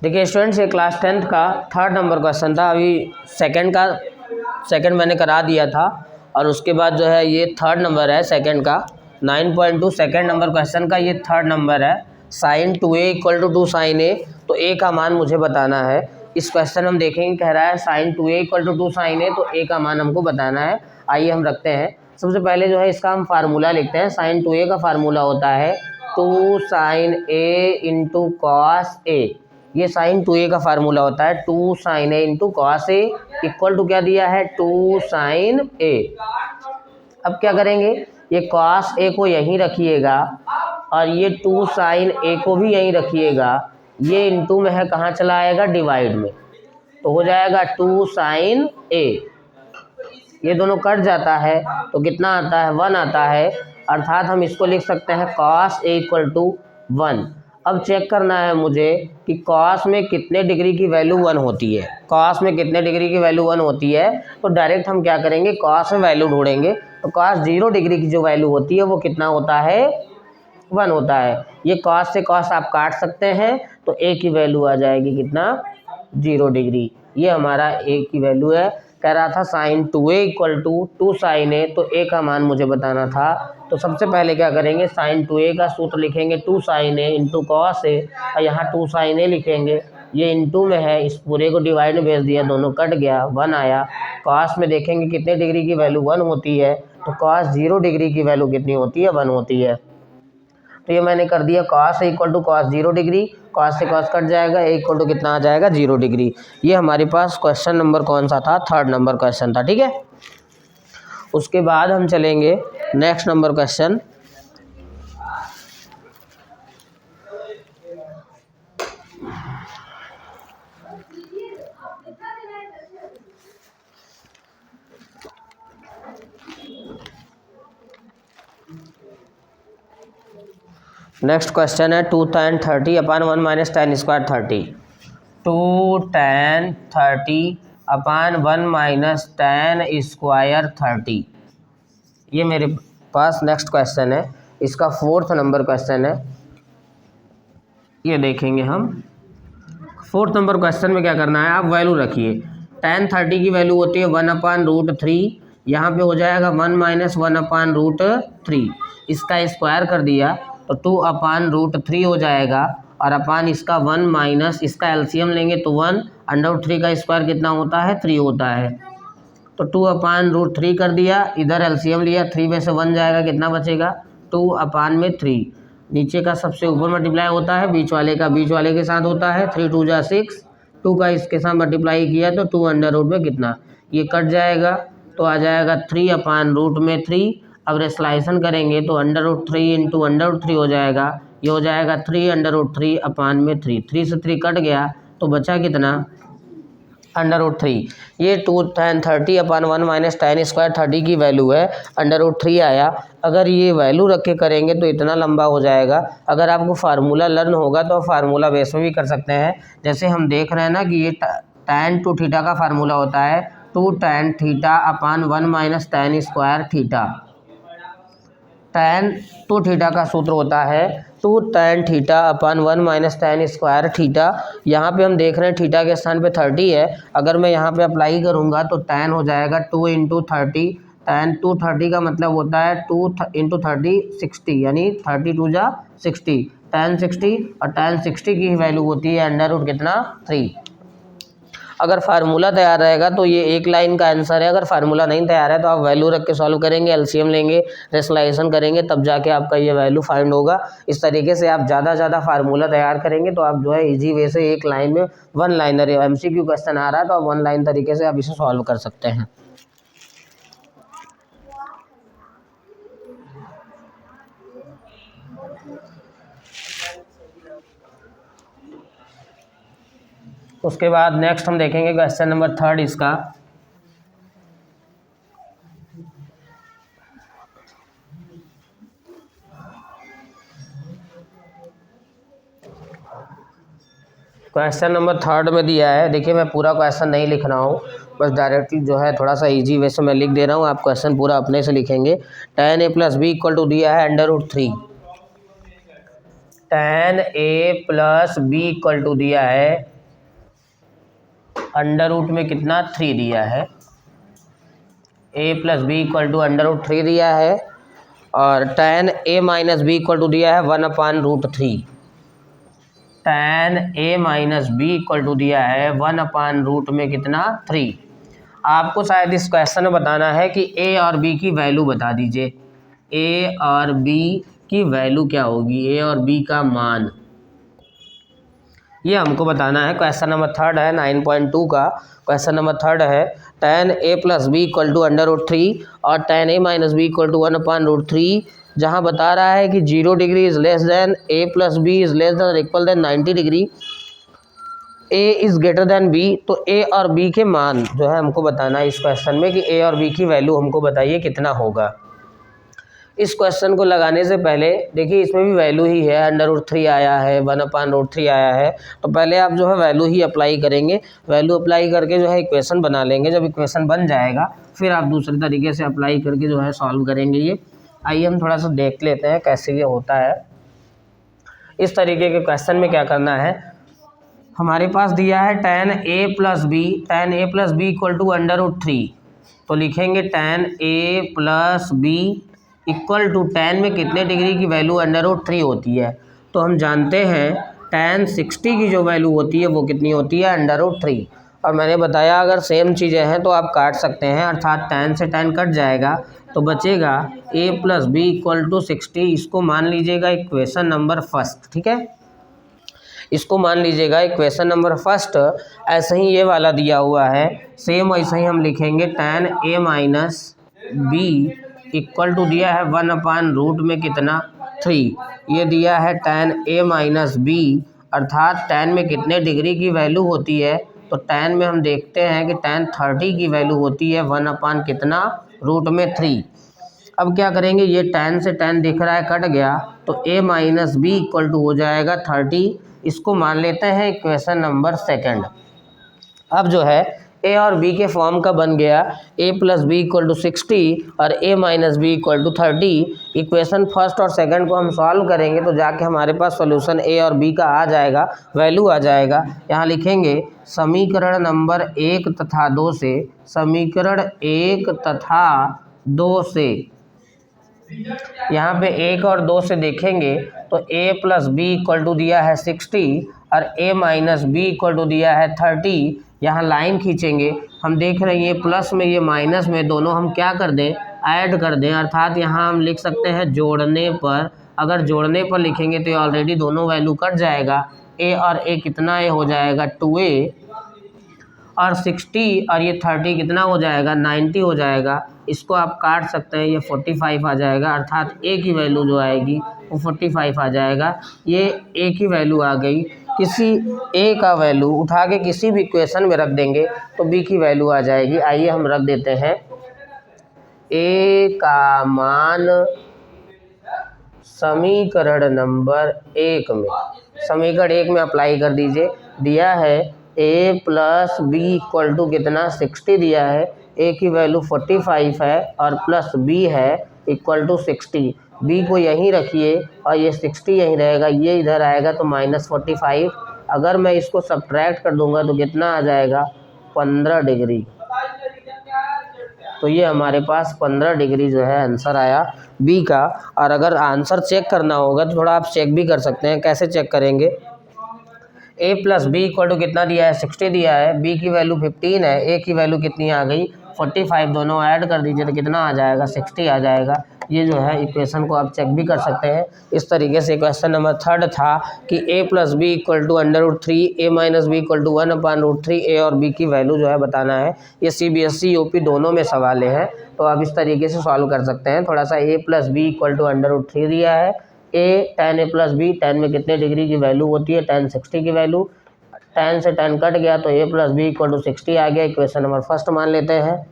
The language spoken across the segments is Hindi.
देखिए स्टूडेंट्स, ये क्लास 10th का 3rd नंबर क्वेश्चन था। अभी सेकंड मैंने करा दिया था और उसके बाद जो है ये 3rd नंबर है सेकंड का। 9.2 सेकंड नंबर क्वेश्चन का ये 3rd नंबर है। sin 2a = 2 sin a, तो a का मान मुझे बताना है। इस क्वेश्चन हम देखेंगे, कह रहा है sin 2a = 2 sin a, तो a का मान हमको बताना है। आइए हम रखते हैं। सबसे पहले जो है इसका हम फार्मूला लिखते हैं। sin 2a का फार्मूला होता है 2 sin a × cos a। ये sin 2a का फार्मूला होता है 2 sin a × cos a equal to क्या दिया है 2 sin a। अब क्या करेंगे, ये cos a को यहीं रखिएगा और ये 2 sin a को भी यहीं रखिएगा। ये इनटू में है, कहाँ चला आएगा, डिवाइड में, तो हो जाएगा 2 sin a। ये दोनों कट जाता है तो कितना आता है, 1 आता है। अर्थात हम इसको लिख सकते हैं cos a = 1। अब चेक करना है मुझे कि cos में कितने डिग्री की वैल्यू 1 होती है। cos में कितने डिग्री की वैल्यू 1 होती है, तो डायरेक्ट हम क्या करेंगे, cos में वैल्यू ढूंढेंगे। तो cos 0 डिग्री की जो वैल्यू होती है वो कितना होता है, 1 होता है। ये cos से cos आप काट सकते हैं तो a की वैल्यू आ जाएगी कितना, 0 डिग्री। ये हमारा a की वैल्यू है। कह रहा था sin 2a = 2 sin a, तो a का मान मुझे बताना था। तो सबसे पहले क्या करेंगे, sin 2a का सूत्र लिखेंगे 2 sin a × cos a, और यहाँ 2 sin a लिखेंगे। ये इनटू में है, इस पूरे को डिवाइड में भेज दिया, दोनों कट गया, 1 आया। cos में देखेंगे कितने डिग्री की वैल्यू 1 होती है, तो cos 0 डिग्री की वैल्यू कितनी होती है, 1 होती है। तो ये मैंने कर दिया cos a = cos 0 degree, cos से cos कट जाएगा, a = कितना आ जाएगा, 0 डिग्री। ये हमारे पास क्वेश्चन नंबर कौन सा था, 3rd नंबर क्वेश्चन था, ठीक है। उसके बाद हम चलेंगे next number question. Next question है 2 tan 30 / 1 - tan square 30। 2 tan 30 / 1 - tan square 30। ये मेरे पास नेक्स्ट क्वेश्चन है, इसका 4th नंबर क्वेश्चन है। ये देखेंगे हम 4th नंबर क्वेश्चन में क्या करना है, आप वैल्यू रखिए। tan 30 की वैल्यू होती है 1/√3। यहाँ पे हो जाएगा 1 - 1/√3। इसका स्क्वायर कर दिया तो 2/√3 हो जाएगा, और अपान इसका 1 माइनस इसका एलसीएम लेंगे तो 1/√3 का स्क्वायर कितना होता है, 3 होता है। तो 2/√3 कर दिया, इधर एलसीएम लिया, 3 में से 1 जाएगा, कितना बचेगा, 2/3। नीचे का सबसे ऊपर मल्टीप्लाई होता है, बीच वाले का बीच वाले के साथ होता है, 3 × 2 = 6। 2 का इसके साथ मल्टीप्लाई किया तो 2 में कितना, ये कट जाएगा तो आ जाएगा 3/√3। अब रेसलाइसन करेंगे तो √3 × √3 हो जाएगा। ये हो जाएगा 3/√3/3। 3 से 3 कट गया तो बचा कितना, √3। ये 2 tan 30 / 1 - tan square 30 की वैल्यू है, √3 आया। अगर ये वैल्यू रख के करेंगे तो इतना लंबा हो जाएगा। अगर आपको फार्मूला लर्न होगा तो फार्मूला बेस में भी कर सकते हैं। जैसे हम देख रहे हैं ना कि ये tan to थीटा का फार्मूला होता है 2 tan θ / 1 - tan square θ। tan to theta का सूत्र होता है 2 tan θ / 1 - tan square θ। यहाँ पे हम देख रहे हैं थीटा के स्थान पे 30 है। अगर मैं यहाँ पे अप्लाई करूँगा तो tan हो जाएगा 2 × 30। tan to 30 का मतलब होता है 2 × 30 60, यानी 30 × 2 = 60। tan 60 और tan 60 की वैल्यू होती है √ कितना, 3। अगर फार्मूला तैयार रहेगा तो ये एक लाइन का आंसर है। अगर फार्मूला नहीं तैयार है तो आप वैल्यू रख के सॉल्व करेंगे, एलसीएम लेंगे, रेशनलाइजेशन करेंगे, तब जाके आपका ये वैल्यू फाइंड होगा। इस तरीके से आप ज़्यादा फार्मूला तैयार करेंगे तो आप जो है इजी वे से एक लाइन में 1 लाइनर MCQ क्वेश्चन आ रहा है तो आप 1 लाइन तरीके से आप इसे सॉल्व कर सकते हैं। उसके बाद नेक्स्ट हम देखेंगे क्वेश्चन नंबर 3rd इसका। क्वेश्चन नंबर 3rd में दिया है, देखिए मैं पूरा क्वेश्चन नहीं लिख रहा हूँ, बस डायरेक्टली जो है थोड़ा सा इजी वे से मैं लिख दे रहा हूँ, आप क्वेश्चन पूरा अपने से लिखेंगे। tan a + b = दिया है √3। tan a plus B equal to दिया है अंडर रूट में कितना 3 दिया है, a plus B equal to under root 3 दिया है, और tan a minus B equal to दिया है 1/√3। tan a minus B equal to दिया है 1/रूट में कितना 3। आपको शायद इस क्वेश्चन में बताना है कि a और b की वैल्यू बता दीजिए, a और b की वैल्यू क्या होगी, a और b का मान, ये हमको बताना है। क्वेश्चन नंबर 3 है 9.2 का क्वेश्चन नंबर 3 है। tan a plus B equal to अंडर√3 और tan a minus B equal to 1/√3, जहाँ बता रहा है कि 0 degree is less than a plus B is less than और equal than 90 degree, a is greater than b, तो a और b के मान जो है हमको बताना है इस क्वेश्चन में कि a और b की वैल्यू हमको बताइए कितना होगा। इस क्वेश्चन को लगाने से पहले देखिए इसमें भी वैल्यू ही है, अंडर√3 आया है, 1/√3 आया है, तो पहले आप जो है वैल्यू ही अप्लाई करेंगे। वैल्यू अप्लाई करके जो है इक्वेशन बना लेंगे। जब इक्वेशन बन जाएगा फिर आप दूसरे तरीके से अप्लाई करके जो है सॉल्व करेंगे। ये आइए हम थोड़ा सा देख लेते हैं कैसे ये होता है। इस तरीके के क्वेश्चन में क्या करना है, हमारे पास दिया है tan a plus B equal to अंडर√3, तो लिखेंगे tan a plus B equal to tan में कितने डिग्री की वैल्यू अंडर√3 होती है, तो हम जानते हैं tan 60 की जो वैल्यू होती है वो कितनी होती है अंडर√3। और मैंने बताया अगर सेम चीज़ें हैं तो आप काट सकते हैं, अर्थात tan से tan कट जाएगा तो बचेगा a plus B equal to 60। इसको मान लीजिएगा इक्वेशन नंबर फर्स्ट, ठीक है, इसको मान लीजिएगा इक्वेशन नंबर फर्स्ट। ऐसे ही ये वाला दिया हुआ है, सेम वैसे ही हम लिखेंगे tan a minus B equal to दिया है 1/रूट में कितना 3, ये दिया है tan a माइनस बी, अर्थात tan में कितने डिग्री की वैल्यू होती है, तो tan में हम देखते हैं कि tan 30 की वैल्यू होती है 1/√3। अब क्या करेंगे, ये tan से tan दिख रहा है कट गया, तो a minus B equal to हो जाएगा 30। इसको मान लेते हैं इक्वेशन नंबर सेकंड। अब जो है a और b के फॉर्म का बन गया a plus B equal to 60 और a minus B equal to 30। Equation first और सेकंड को हम सॉल्व करेंगे तो जाके हमारे पास सॉल्यूशन a और b का आ जाएगा, वैल्यू आ जाएगा। यहाँ लिखेंगे समीकरण नंबर 1 तथा 2 से, समीकरण 1 तथा 2 से, यहाँ पे 1 और 2 से देखेंगे तो a plus B equal to दिया है 60 और a minus B equal to दिया है 30। यहाँ लाइन खींचेंगे, हम देख रहे हैं ये प्लस में ये माइनस में दोनों हम क्या कर दें, ऐड कर दें, अर्थात यहाँ हम लिख सकते हैं जोड़ने पर। अगर जोड़ने पर लिखेंगे तो ऑलरेडी दोनों वैल्यू कट जाएगा, a और a कितना a हो जाएगा 2a, और 60 और ये 30 कितना हो जाएगा 90 हो जाएगा। इसको आप काट सकते हैं, ये 45 आ जाएगा, अर्थात a की वैल्यू जो आएगी वो 45 आ जाएगा। ये a की वैल्यू आ गई। किसी a का वैल्यू उठा के किसी भी इक्वेशन में रख देंगे तो b की वैल्यू आ जाएगी। आइए हम रख देते हैं a का मान समीकरण नंबर 1 में, समीकरण 1 में अप्लाई कर दीजिए। दिया है a plus B equal to कितना 60 दिया है, a की वैल्यू 45 है और प्लस b है इक्वल टू 60। b को यहीं रखिए और ये 60 यहीं रहेगा, ये इधर आएगा तो -45। अगर मैं इसको सब्ट्रैक्ट कर दूंगा तो कितना आ जाएगा 15 डिग्री। तो ये हमारे पास 15 डिग्री जो है आंसर आया बी का। और अगर आंसर चेक करना होगा तो थोड़ा आप चेक भी कर सकते हैं। कैसे चेक करेंगे, a plus B equal to कितना दिया है 60 दिया है, b की वैल्यू 15 है, a की वैल्यू कितनी आ गई 45, दोनों ऐड कर दीजिए तो कितना आ जाएगा 60 आ जाएगा। ये जो है इक्वेशन को आप चेक भी कर सकते हैं। इस तरीके से क्वेश्चन नंबर 3 था कि a plus B equal to अंडर√3, a minus B equal to 1/√3, a और b की वैल्यू जो है बताना है। ये CBSE UP दोनों में सवाल हैं, तो आप इस तरीके से सॉल्व कर सकते हैं। थोड़ा सा a plus B equal to अंडर√3 दिया है, tan a plus B, tan में कितने डिग्री की वैल्यू होती है tan 60 की वैल्यू, tan से tan कट गया तो a plus B equal to 60 आ गया, इक्वेशन नंबर फर्स्ट मान लेते हैं।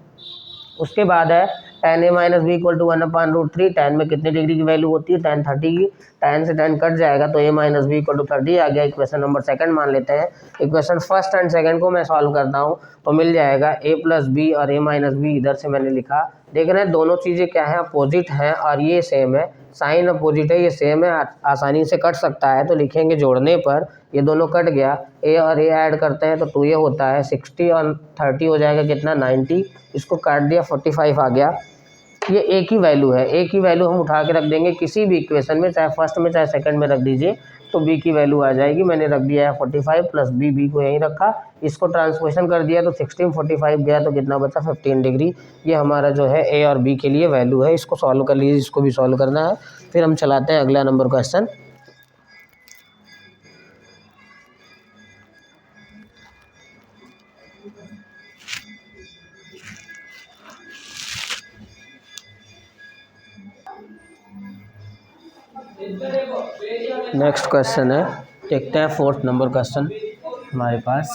उसके बाद है tan a minus B equal to 1/√3, tan में कितने डिग्री की वैल्यू होती है tan 30 की, tan से tan कट जाएगा तो a minus B equal to 30 आ गया, इक्वेशन नंबर सेकंड मान लेते हैं। इक्वेशन फर्स्ट एंड सेकंड को मैं सॉल्व करता हूँ तो मिल जाएगा a प्लस बी और a माइनस बी इधर से मैंने लिखा देख रहे हैं दोनों चीज़ें क्या है, अपोजिट हैं और ये सेम है, साइन अपोजिट है, ये सेम है, आसानी से कट सकता है। तो लिखेंगे जोड़ने पर ये दोनों कट गया, ए और ए ऐड करते हैं तो 2a होता है, 60 और 30 हो जाएगा कितना 90, इसको काट दिया 45 आ गया। ये एक ही वैल्यू है, एक ही वैल्यू हम उठा के रख देंगे किसी भी इक्वेशन में, चाहे फर्स्ट में चाहे सेकंड में रख दीजिए तो b की वैल्यू आ जाएगी। मैंने रख दिया है 45 प्लस b को यहीं रखा, इसको ट्रांसपोजिशन कर दिया तो 16 45 गया तो कितना बचा 15 डिग्री। ये हमारा जो है a और b के लिए वैल्यू है। इसको सॉल्व कर लीजिए, इसको भी सॉल्व करना है। फिर हम चलाते हैं अगला नंबर क्वेश्चन। नेक्स्ट क्वेश्चन है, देखते हैं 4th नंबर क्वेश्चन हमारे पास।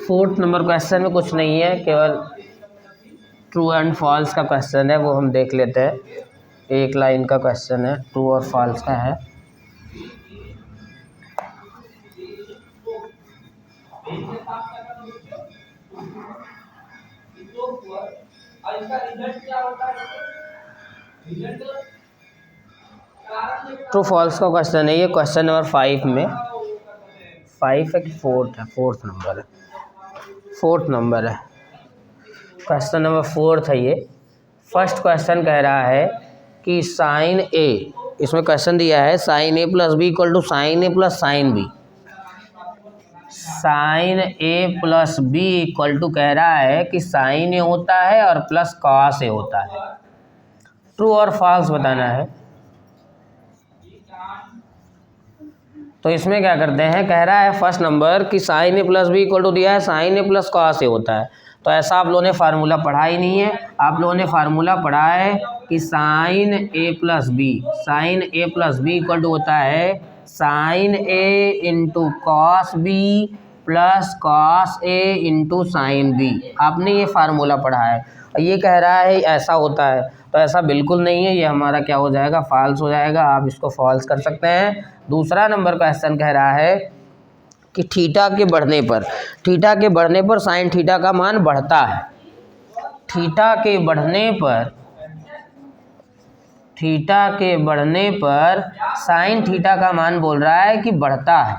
4th नंबर क्वेश्चन में कुछ नहीं है, केवल ट्रू एंड फॉल्स का क्वेश्चन है, वो हम देख लेते हैं। एक लाइन का क्वेश्चन है, ट्रू और फॉल्स का है। ट्रू फॉल्स का क्वेश्चन है ये, क्वेश्चन नंबर 5 में। 5 है कि 4th है? 4th नंबर है, 4th नंबर है, क्वेश्चन नंबर 4th है ये। फर्स्ट क्वेश्चन कह रहा है कि साइन ए, इसमें क्वेश्चन दिया है sine A plus B equal to sine A plus sine b. Sine A plus B equal to कह रहा है कि साइन ए होता है और प्लस कॉस ए होता है। ट्रू और फॉल्स बताना है। तो इसमें क्या करते हैं, कह रहा है फर्स्ट नंबर कि sine A plus B equal to दिया है sine A plus cos a होता है। तो ऐसा आप लोगों ने फार्मूला पढ़ा ही नहीं है, आप लोगों ने फार्मूला पढ़ा है कि sine A plus B, sine A plus B equal to होता है sine A into cos B plus cos A into sine B. आपने ये फार्मूला पढ़ा है और ये कह रहा है ऐसा होता है, तो ऐसा बिल्कुल नहीं है, ये हमारा क्या हो जाएगा, फॉल्स हो जाएगा। आप इसको फॉल्स कर सकते हैं। दूसरा नंबर क्वेश्चन कह रहा है कि थीटा के बढ़ने पर, थीटा के बढ़ने पर साइन थीटा का मान बढ़ता है। थीटा के बढ़ने पर, थीटा के बढ़ने पर साइन थीटा का मान बोल रहा है कि बढ़ता है।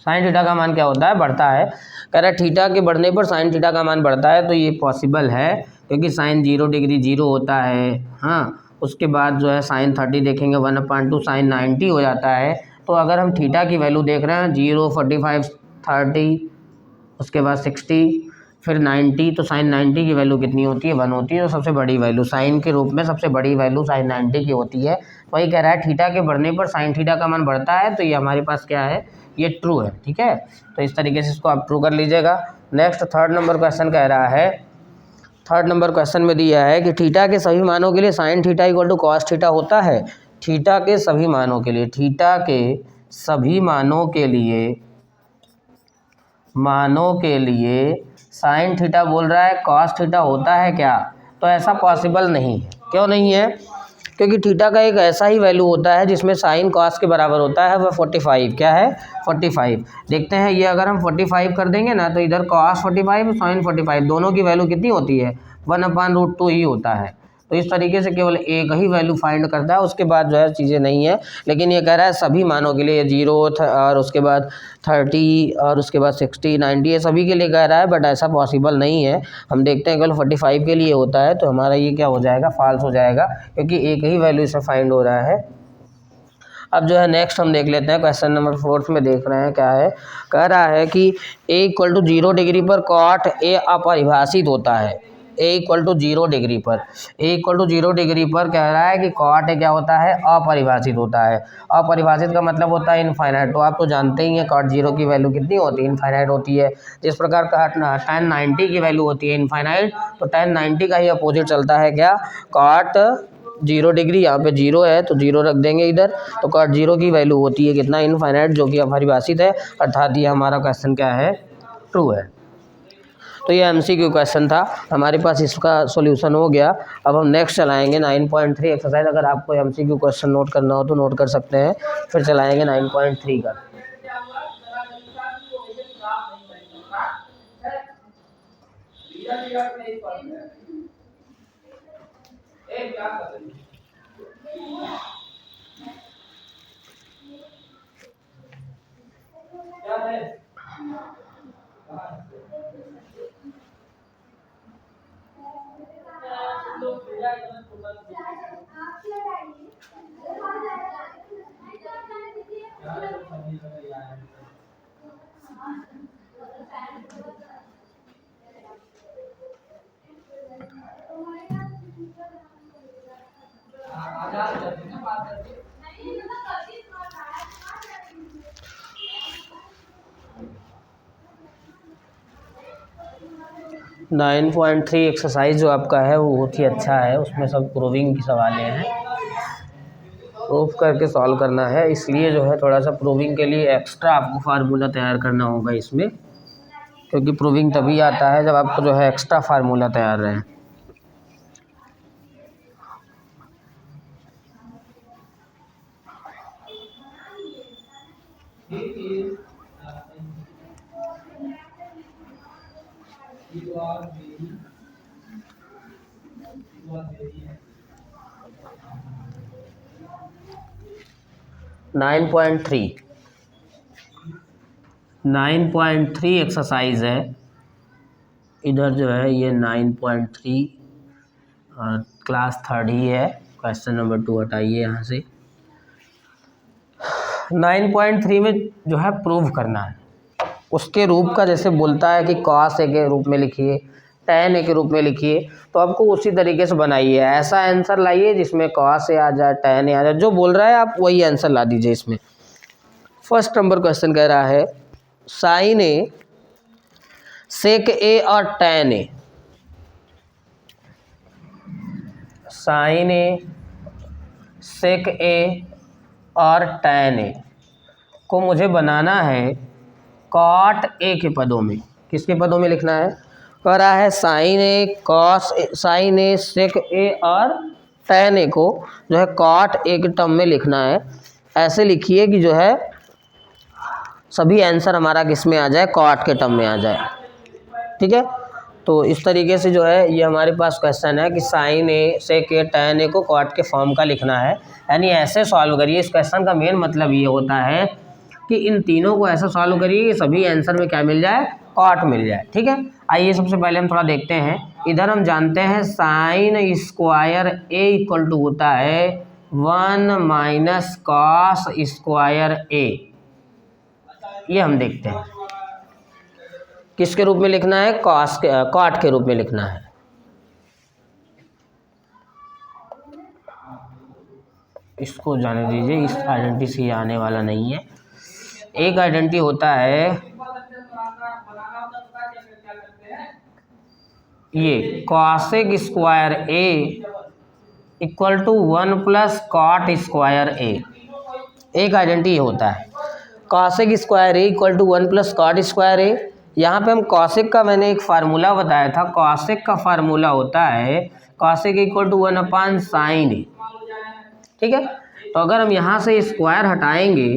साइन थीटा का मान क्या होता है, बढ़ता है। कह रहा है थीटा के बढ़ने पर साइन थीटा का मान बढ़ता है, तो ये पॉसिबल है क्योंकि साइन 0 डिग्री 0 होता है। हाँ, उसके बाद जो है साइन 30 देखेंगे 1/2 साइन 90 हो जाता है। तो अगर हम थीटा की वैल्यू देख रहे हैं 0 45 30 उसके बाद 60 फिर 90, तो साइन 90 की वैल्यू कितनी होती है, 1 होती है। तो सबसे बड़ी वैल्यू साइन के रूप में सबसे बड़ी वैल्यू साइन 90 की होती है। वही कह रहा है थीटा के बढ़ने पर साइन थीटा का मान बढ़ता है, तो ये हमारे पास क्या है, ये ट्रू है। ठीक है, तो इस तरीके से इसको आप ट्रू कर लीजिएगा। नेक्स्ट 3rd नंबर क्वेश्चन कह रहा है, 3rd नंबर क्वेश्चन में दिया है कि थीटा के सभी मानों के लिए sine theta equal to cos theta होता है। थीटा के सभी मानों के लिए, थीटा के सभी मानों के लिए साइन थीटा बोल रहा है कॉस थीटा होता है क्या? तो ऐसा पॉसिबल नहीं है। क्यों नहीं है? क्योंकि थीटा का एक ऐसा ही वैल्यू होता है जिसमें साइन कॉस के बराबर होता है, वह 45। क्या है? 45। देखते हैं, ये अगर हम 45 कर देंगे ना, तो इधर कॉस 45 और साइन 45 दोनों की वैल्यू कितनी होती है, 1/√2 ही होता है। तो इस तरीके से केवल एक ही वैल्यू फाइंड करता है, उसके बाद जो है चीज़ें नहीं है। लेकिन ये कह रहा है सभी मानों के लिए 0 और उसके बाद 30 और उसके बाद 60 90 ये सभी के लिए कह रहा है, बट ऐसा पॉसिबल नहीं है। हम देखते हैं केवल 45 के लिए होता है, तो हमारा ये क्या हो जाएगा, फॉल्स हो जाएगा, क्योंकि एक ही वैल्यू से फाइंड हो रहा है। अब जो है नेक्स्ट हम देख लेते हैं, क्वेश्चन नंबर 4 में देख रहे हैं क्या है। कह रहा है कि a = 0 डिग्री पर कॉट ए अपरिभाषित होता है। a = 0 डिग्री पर, a = 0 डिग्री पर कह रहा है कि कॉट ए क्या होता है, अपरिभाषित होता है। अपरिभाषित का मतलब होता है इनफाइनाइट। तो आप तो जानते ही हैं कॉट 0 की वैल्यू कितनी होती है, इनफाइनाइट होती है। जिस प्रकार का tan 90 की वैल्यू होती है इनफाइनाइट, तो tan 90 का ही अपोजिट चलता है क्या, कॉट 0 डिग्री। यहाँ पे 0 है तो 0 रख देंगे इधर, तो कॉट 0 की वैल्यू होती है कितना, इनफाइनाइट, जो कि अपरिभाषित है। अर्थात ये हमारा क्वेश्चन क्या है, ट्रू है। तो ये MCQ क्वेश्चन था, हमारे पास इसका सॉल्यूशन हो गया। अब हम नेक्स्ट चलाएंगे 9.3 एक्सरसाइज। अगर आपको MCQ क्वेश्चन नोट करना हो तो नोट कर सकते हैं। फिर चलाएंगे 9.3 का। 9.3 एक्सरसाइज जो आपका है वो बहुत ही अच्छा है, उसमें सब प्रूविंग की सवालें हैं, प्रूफ करके सॉल्व करना है। इसलिए जो है थोड़ा सा प्रूविंग के लिए एक्स्ट्रा आपको फार्मूला तैयार करना होगा इसमें, क्योंकि प्रूविंग तभी आता है जब आपको जो है एक्स्ट्रा फार्मूला तैयार रहे। नाइन पॉइंट थ्री एक्सरसाइज है। इधर जो है ये 9.3 क्लास थर्ड ही है। क्वेश्चन नंबर 2 हटाइए यहाँ से। 9.3 में जो है प्रूव करना है, उसके रूप का जैसे बोलता है कि कॉस ए के रूप में लिखिए, tan ए के रूप में लिखिए, तो आपको उसी तरीके से बनाइए। ऐसा आंसर लाइए जिसमें कॉस ए आ जाए, tan ए आ जाए, जो बोल रहा है आप वही आंसर ला दीजिए इसमें। फर्स्ट नंबर क्वेश्चन कह रहा है साइन ए, सेक ए और tan ए। साइन ए, सेक ए और tan ए को मुझे बनाना है कॉट ए के पदों में। किसके पदों में लिखना है? कह रहा है साइन ए, कॉस ए, साइन ए, सेक ए और tan ए को जो है कॉट ए के टर्म में लिखना है। ऐसे लिखिए कि जो है सभी आंसर हमारा किस में आ जाए, कॉट के टर्म में आ जाए। ठीक है, तो इस तरीके से जो है ये हमारे पास क्वेश्चन है कि साइन ए, सेक ए, tan ए को कॉट के फॉर्म का लिखना है। यानी ऐसे सॉल्व करिए। इस क्वेश्चन का मेन मतलब ये होता है कि इन तीनों को ऐसा सॉल्व करिए कि सभी आंसर में क्या मिल जाए, कॉट मिल जाए। ठीक है, आइए सबसे पहले हम थोड़ा देखते हैं। इधर हम जानते हैं sine square A equal to होता है 1 माइनस कॉस स्क्वायर ए। ये हम देखते हैं किसके रूप में लिखना है, कॉट के रूप में लिखना है। इसको जाने दीजिए, इस आइडेंटिटी से आने वाला नहीं है। एक आइडेंटिटी होता है ये cosec square A equal to 1 plus cot square A. एक आइडेंटिटी होता है cosec square A equal to 1 plus cot square A. यहाँ पे हम कॉसेक का मैंने एक फार्मूला बताया था। कॉसेक का फार्मूला होता है cosec equal to 1 upon sine A. ठीक है, तो अगर हम यहाँ से स्क्वायर हटाएंगे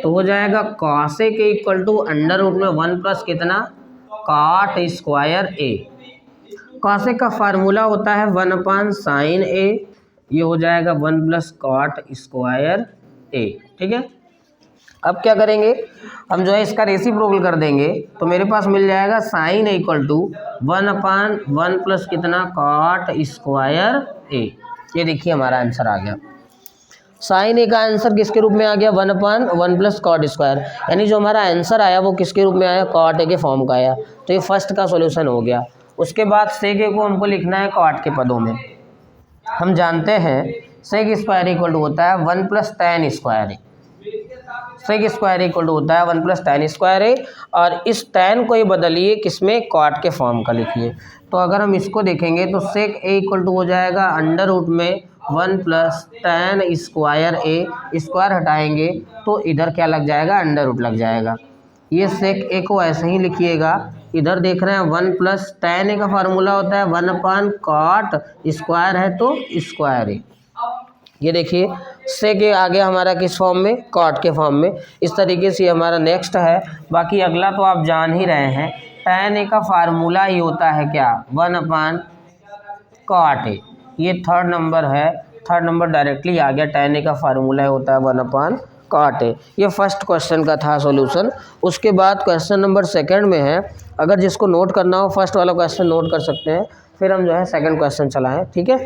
तो हो जाएगा cosec a equal to under root में 1 प्लस कितना, कॉट स्क्वायर ए। कॉसेक का फार्मूला होता है 1 अपान साइन ए, ये हो जाएगा 1 प्लस कॉट स्क्वायर ए। ठीक है, अब क्या करेंगे, हम जो है इसका रेसिप्रोकल कर देंगे तो मेरे पास मिल जाएगा sine a equal to 1 upon 1 plus कितना, कॉट स्क्वायर ए। ये देखिए हमारा आंसर आ गया। साइन ए का आंसर किसके रूप में आ गया, 1 अपान 1 प्लस कॉट स्क्वायर। यानी जो हमारा आंसर आया वो किसके रूप में आया, कॉट ए के फॉर्म का आया। तो ये फर्स्ट का सॉल्यूशन हो गया। उसके बाद सेक ए को हमको लिखना है कॉट के पदों में। हम जानते हैं सेक स्क्वायर इक्वल टू होता है 1 plus tan square a. Sec square equal to होता है 1 प्लस tan स्क्वायर ए, और इस tan को ही बदलिए किसमें, कॉट के फॉर्म का लिखिए। तो अगर हम इसको देखेंगे तो सेक ए इक्वल टू हो जाएगा अंडर रूट में 1 प्लस tan स्क्वायर ए। स्क्वायर हटाएंगे तो इधर क्या लग जाएगा, अंडर रूट लग जाएगा। ये सेक ए को ऐसे ही लिखिएगा। इधर देख रहे हैं 1 प्लस tan ए का फार्मूला होता है 1 अपान कॉट स्क्वायर है तो स्क्वायर ए। ये देखिए सेक ए आ गया हमारा किस फॉर्म में, कॉट के फॉर्म में। इस तरीके से हमारा नेक्स्ट है। बाकी अगला तो आप जान ही रहे हैं, tan ए का फार्मूला ही होता है क्या, 1 अपान कॉट ए। ये थर्ड नंबर है, थर्ड नंबर डायरेक्टली आ गया, tan a का फार्मूला होता है 1/cot a। ये फर्स्ट क्वेश्चन का था सॉल्यूशन। उसके बाद क्वेश्चन नंबर सेकंड में है, अगर जिसको नोट करना हो फर्स्ट वाला क्वेश्चन नोट कर सकते हैं, फिर हम जो है सेकंड क्वेश्चन चलाएं, ठीक है।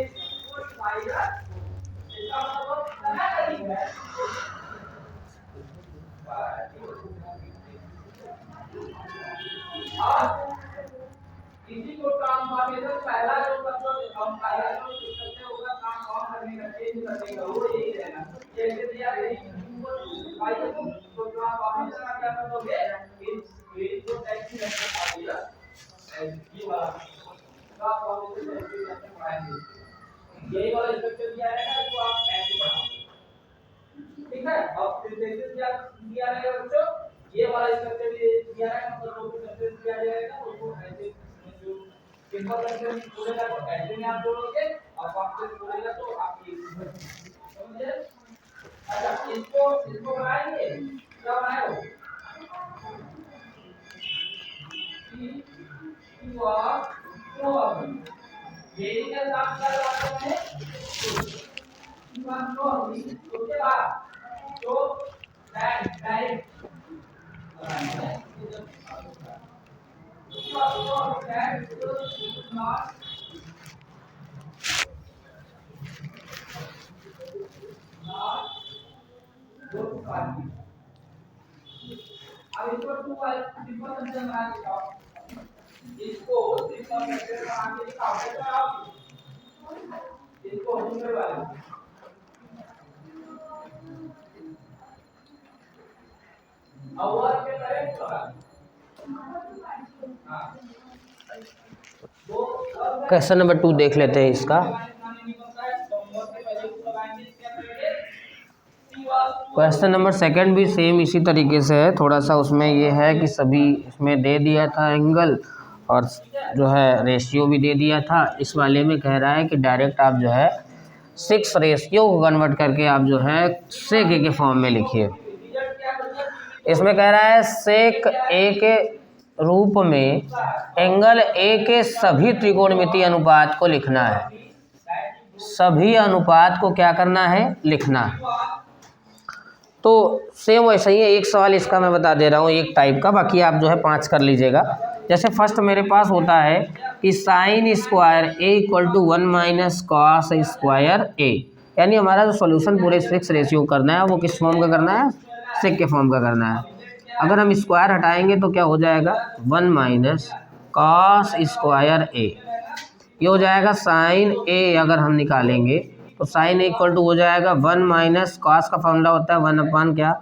इसी को ट्रांसफॉर्मेशन पहला जो हम पहला जो करते हैं उसका ट्रांसफॉर्म करने का चेंज करने का वो यही रहेगा। जैसे दिया है भाई तो ट्रांसफॉर्मेशन का क्या मतलब है इस जो टैक्सी है आएगा ये वाला ट्रांसफॉर्मेशन ऐसे पढ़ाएंगे। यही वाला स्ट्रक्चर दिया रहेगा तो आप ऐसे पढ़ोगे, ठीक है। अब सिंथेसिस दिया रहेगा बच्चों, ये वाला स्ट्रक्चर दिया रहेगा, मतलब जो स्ट्रक्चर दिया जाएगा उसको ऐसे सिंपल सेक्शन बोलेगा तो ऐसे में आप जोड़ोगे और कॉम्प्लेक्स बोलेगा तो आप ये समझे। अच्छा इसको बनाएंगे, क्या बनाएंगे ये के साथ क्या लगाते हैं उसके बाद जो डायरेक्ट अब इसको टू वाले सिंपल सेक्शन बना के दिखाओ, इसको सिंपल सेक्शन बना के दिखाओ कैसा आप इसको दूसरे वाले और के करेक्ट होगा। क्वेश्चन नंबर 2 देख लेते हैं इसका। क्वेश्चन नंबर सेकंड भी सेम इसी तरीके से है, थोड़ा सा उसमें ये है कि सभी इसमें दे दिया था एंगल और जो है रेशियो भी दे दिया था। इस वाले में कह रहा है कि डायरेक्ट आप जो है 6 रेशियो को कन्वर्ट करके आप जो है सेक ए के फॉर्म में लिखिए। इसमें कह रहा है सेक ए के रूप में एंगल ए के सभी त्रिकोणमितीय अनुपात को लिखना है। सभी अनुपात को क्या करना है, लिखना है। तो सेम वैसे ही है, एक सवाल इसका मैं बता दे रहा हूँ एक टाइप का, बाकी आप जो है 5 कर लीजिएगा। जैसे फर्स्ट मेरे पास होता है कि sine square A equal to 1 minus cos square A, यानी हमारा जो सॉल्यूशन पूरे 6 रेशियो करना है वो किस फॉर्म का करना है, सेक के फॉर्म का करना है। अगर हम स्क्वायर हटाएंगे तो क्या हो जाएगा 1 माइनस कॉस स्क्वायर ए, ये हो जाएगा साइन ए। अगर हम निकालेंगे तो साइन ए इक्वल टू हो जाएगा 1 माइनस कॉस का फॉर्मूला होता है 1 क्या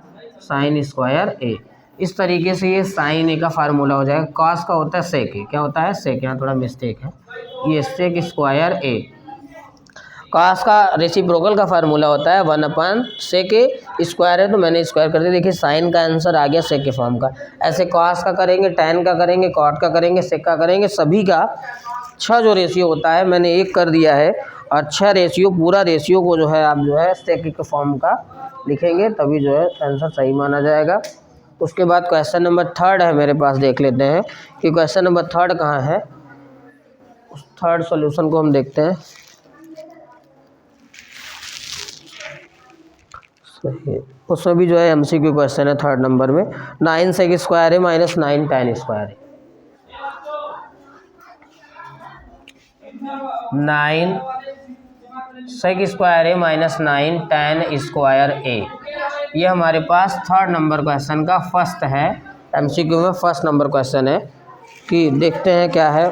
साइन स्क्वायर ए। इस तरीके से ये साइन ए का फार्मूला हो जाएगा। कॉस का होता है सेक ए, क्या होता है सेक, यहाँ थोड़ा मिस्टेक है, ये सेक स्क्वायर ए। कॉस का रेसिप्रोकल का फार्मूला होता है 1 सेक ए, स्क्वायर है तो मैंने स्क्वायर कर दिया। देखिए साइन का आंसर आ गया सेक के फॉर्म का। ऐसे कॉस का करेंगे, टैन का करेंगे, कॉट का करेंगे, सेक का करेंगे, सभी का 6 जो रेशियो होता है मैंने 1 कर दिया है और 6 रेशियो पूरा रेशियो को जो है आप जो है सेक के फॉर्म का लिखेंगे, तभी जो है आंसर सही माना जाएगा। उसके बाद क्वेश्चन नंबर 3 है मेरे पास, देख लेते हैं कि क्वेश्चन नंबर 3 कहाँ है। उस थर्ड सॉल्यूशन को हम देखते हैं। सही, उसमें भी जो है एमसीक्यू क्वेश्चन है 3 नंबर में। 9 सेक स्क्वायर है माइनस 9 टैन स्क्वायर है। 9 sec square A minus 9 tan square a, ये हमारे पास 3 नंबर क्वेश्चन का फर्स्ट है, एमसीक्यू में फर्स्ट नंबर क्वेश्चन है। कि देखते हैं क्या है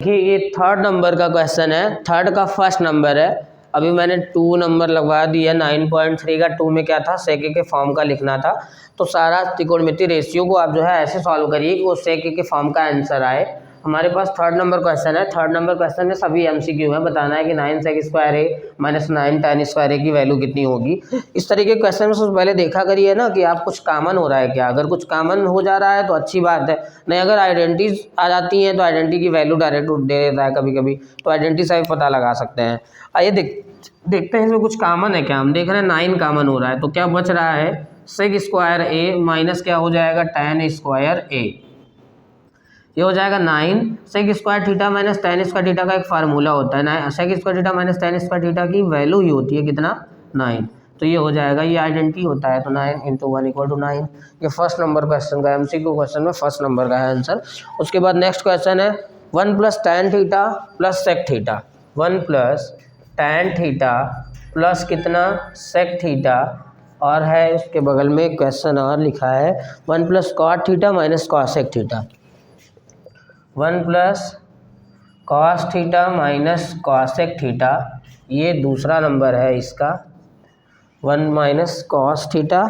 कि ये 3 नंबर का क्वेश्चन है, 3 का फर्स्ट नंबर है। अभी मैंने 2 नंबर लगवा दिया। 9.3 का 2 में क्या था, सेक के फॉर्म का लिखना था। तो सारा त्रिकोणमितीय रेशियो को आप जो है ऐसे सॉल्व करिए कि वो सेक के फॉर्म का आंसर आए। हमारे पास 3 नंबर क्वेश्चन है। 3 नंबर क्वेश्चन में सभी एमसीक्यू है, बताना है कि 9 सेक स्क्वायर ए माइनस 9 टैन स्क्वायर ए की वैल्यू कितनी होगी। इस तरीके के क्वेश्चन में सबसे पहले देखा करिए ना कि आप कुछ कॉमन हो रहा है क्या। अगर कुछ कॉमन हो जा रहा है तो अच्छी बात है, नहीं अगर आइडेंटिटीज आ जाती हैं तो आइडेंटिटी की वैल्यू डायरेक्ट दे देता है कभी कभी, तो आइडेंटिटी से भी पता लगा सकते हैं। आइए देखते हैं इसमें कुछ कॉमन है क्या। हम देख रहे हैं 9 कॉमन हो रहा है, तो क्या बच रहा है सेक स्क्वायर ए माइनस क्या हो जाएगा टैन स्क्वायर ए। ये हो जाएगा 9 sec square theta minus tan square theta का एक फार्मूला होता है, sec square theta minus tan square theta की वैल्यू ही होती है कितना 9। तो ये हो जाएगा, ये आइडेंटिटी होता है, तो 9 × 1 = 9। ये फर्स्ट नंबर क्वेश्चन का MCQ क्वेश्चन में फर्स्ट नंबर का है आंसर। उसके बाद नेक्स्ट क्वेश्चन है 1 + tan theta plus sec theta, 1 + tan theta plus कितना सेक थीटा, और है उसके बगल में एक क्वेश्चन और लिखा है 1 + cot theta minus cosec theta, 1 + cos theta minus cosec theta, ये दूसरा नंबर है इसका। 1 - cos theta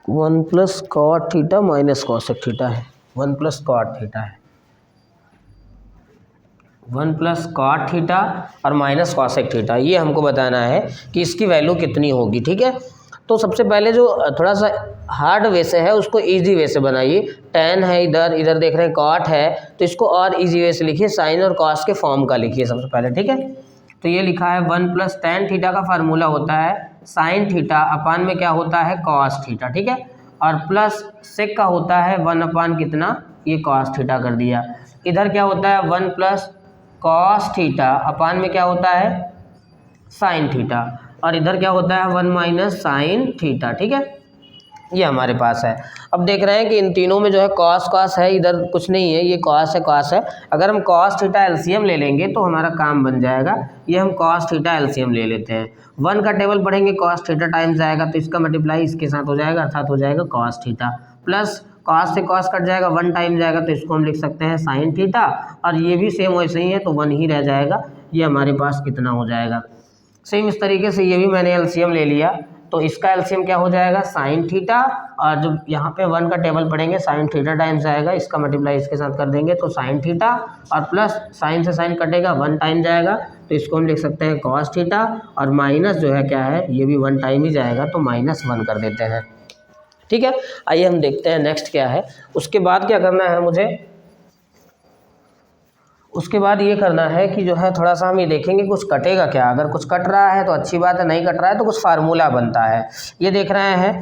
1 + cot theta minus cosec theta है, 1 + cot थीटा है, 1 + cot थीटा और माइनस cosec थीटा, ये हमको बताना है कि इसकी वैल्यू कितनी होगी। ठीक है, तो सबसे पहले जो थोड़ा सा हार्ड वे से है उसको इजी वे से बनाइए। tan है इधर, इधर देख रहे हैं cot है, तो इसको और इजी वे से लिखिए, साइन और cos के फॉर्म का लिखिए सबसे पहले। ठीक है, तो ये लिखा है 1 + tan थीटा का फार्मूला होता है साइन थीटा अपान में क्या होता है cos थीटा। ठीक है, और प्लस सेक का होता है 1 कितना, ये cos थीटा कर दिया। इधर क्या होता है 1 + cos थीटा अपान में क्या होता है साइन थीटा, और इधर क्या होता है 1 - साइन थीटा। ठीक है, ये हमारे पास है। अब देख रहे हैं कि इन तीनों में जो है cos है, इधर कुछ नहीं है, ये cos है। अगर हम cos थीटा एलसीएम ले लेंगे तो हमारा काम बन जाएगा। ये हम cos थीटा एलसीएम ले लेते हैं, 1 का टेबल पढ़ेंगे cos थीटा टाइम्स आएगा, तो इसका मल्टीप्लाई इसके साथ हो जाएगा, अर्थात हो जाएगा cos थीटा, प्लस cos से cos कट जाएगा, 1 टाइम जाएगा, तो इसको हम लिख सकते हैं साइन थीटा, और ये भी सेम वैसे ही है, तो 1 ही रह जाएगा। ये हमारे पास कितना हो जाएगा। सेम इस तरीके से ये भी मैंने एलसीएम ले लिया, तो इसका एलसीएम क्या हो जाएगा साइन थीटा, और जब यहाँ पे 1 का टेबल पढ़ेंगे साइन थीटा टाइम्स आएगा, इसका मल्टीप्लाई इसके साथ कर देंगे तो साइन थीटा, और प्लस साइन से साइन कटेगा 1 टाइम जाएगा, तो इसको हम लिख सकते हैं cos थीटा, और माइनस जो है क्या है ये भी 1 टाइम ही जाएगा, तो -1 कर देते हैं। ठीक है, आइए हम देखते हैं नेक्स्ट क्या है। उसके बाद क्या करना है मुझे, उसके बाद ये करना है कि जो है थोड़ा सा हम ये देखेंगे कुछ कटेगा क्या। अगर कुछ कट रहा है तो अच्छी बात है, नहीं कट रहा है तो कुछ फार्मूला बनता है। ये देख रहे हैं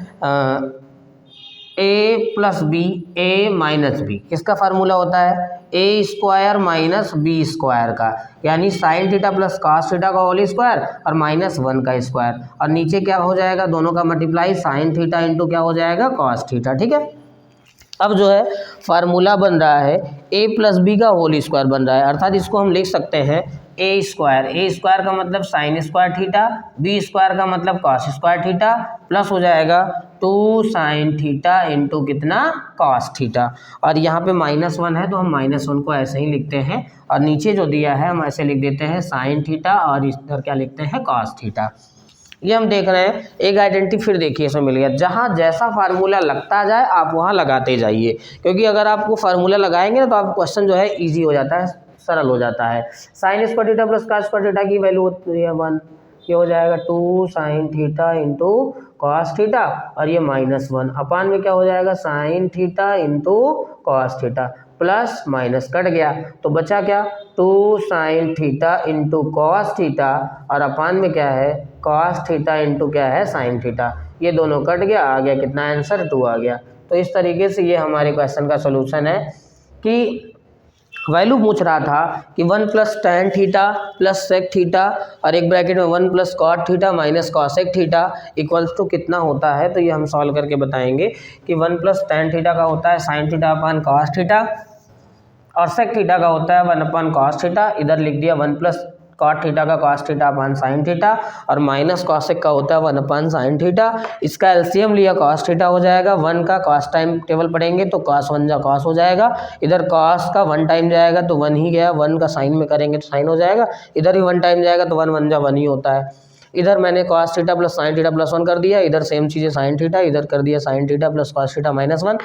a + b a - b, किसका फार्मूला होता है a² - b² का, यानी sine theta plus cos theta का होल स्क्वायर और -1 का स्क्वायर, और नीचे क्या हो जाएगा दोनों का मल्टीप्लाई साइन थीटा इंटू क्या हो जाएगा cos थीटा। ठीक है, अब जो है फार्मूला बन रहा है a + b का होल स्क्वायर बन रहा है, अर्थात इसको हम लिख सकते हैं a² का मतलब साइन स्क्वायर थीटा, b² का मतलब cos स्क्वायर थीटा, प्लस हो जाएगा 2 साइन थीटा इंटू कितना cos थीटा, और यहाँ पे -1 है तो हम -1 को ऐसे ही लिखते हैं, और नीचे जो दिया है हम ऐसे लिख देते हैं साइन थीटा, और इधर क्या लिखते हैं cos थीटा। ये हम देख रहे हैं, एक आइडेंटिटी फिर देखिए इसमें मिल गया, जहाँ जैसा फार्मूला लगता जाए आप वहाँ लगाते जाइए, क्योंकि अगर आपको फार्मूला लगाएंगे ना तो आप क्वेश्चन जो है इजी हो जाता है, सरल हो जाता है। Sine square theta plus cos square theta की वैल्यू होती है 1, ये हो जाएगा 2 sine theta into cos theta, और ये -1 अपान में क्या हो जाएगा sine theta into cos theta, plus minus cut गया तो बचा क्या 2 sine theta into cos theta, और अपान में क्या है cos थीटा इंटू क्या है साइन थीटा, ये दोनों कट गया, आ गया कितना आंसर 2 आ गया। तो इस तरीके से ये हमारे क्वेश्चन का सोल्यूशन है कि वैल्यू पूछ रहा था कि 1 + tan theta plus sec theta, और एक ब्रैकेट में 1 + cot theta minus cosec theta equals to कितना होता है। तो ये हम सॉल्व करके बताएंगे कि 1 + tan थीटा का होता है साइन थीटा अपान cos थीटा, और सेक थीटा का होता है 1 cos थीटा, इधर लिख दिया 1 + cot थीटा का cos theta upon sine theta, और माइनस cosec का होता है 1 साइन थीटा। इसका एलसीएम लिया cos थीटा हो जाएगा, 1 का cos टाइम टेबल पढ़ेंगे तो cos 1 जा cos हो जाएगा, इधर cos का 1 टाइम जाएगा तो 1 ही गया, 1 का साइन में करेंगे तो साइन हो जाएगा, इधर ही 1 टाइम जाएगा तो 1 जा 1 ही होता है। इधर मैंने cos theta plus sine theta plus 1 कर दिया, इधर सेम चीज़ें साइन थीटा, इधर कर दिया sine theta plus cos theta -1।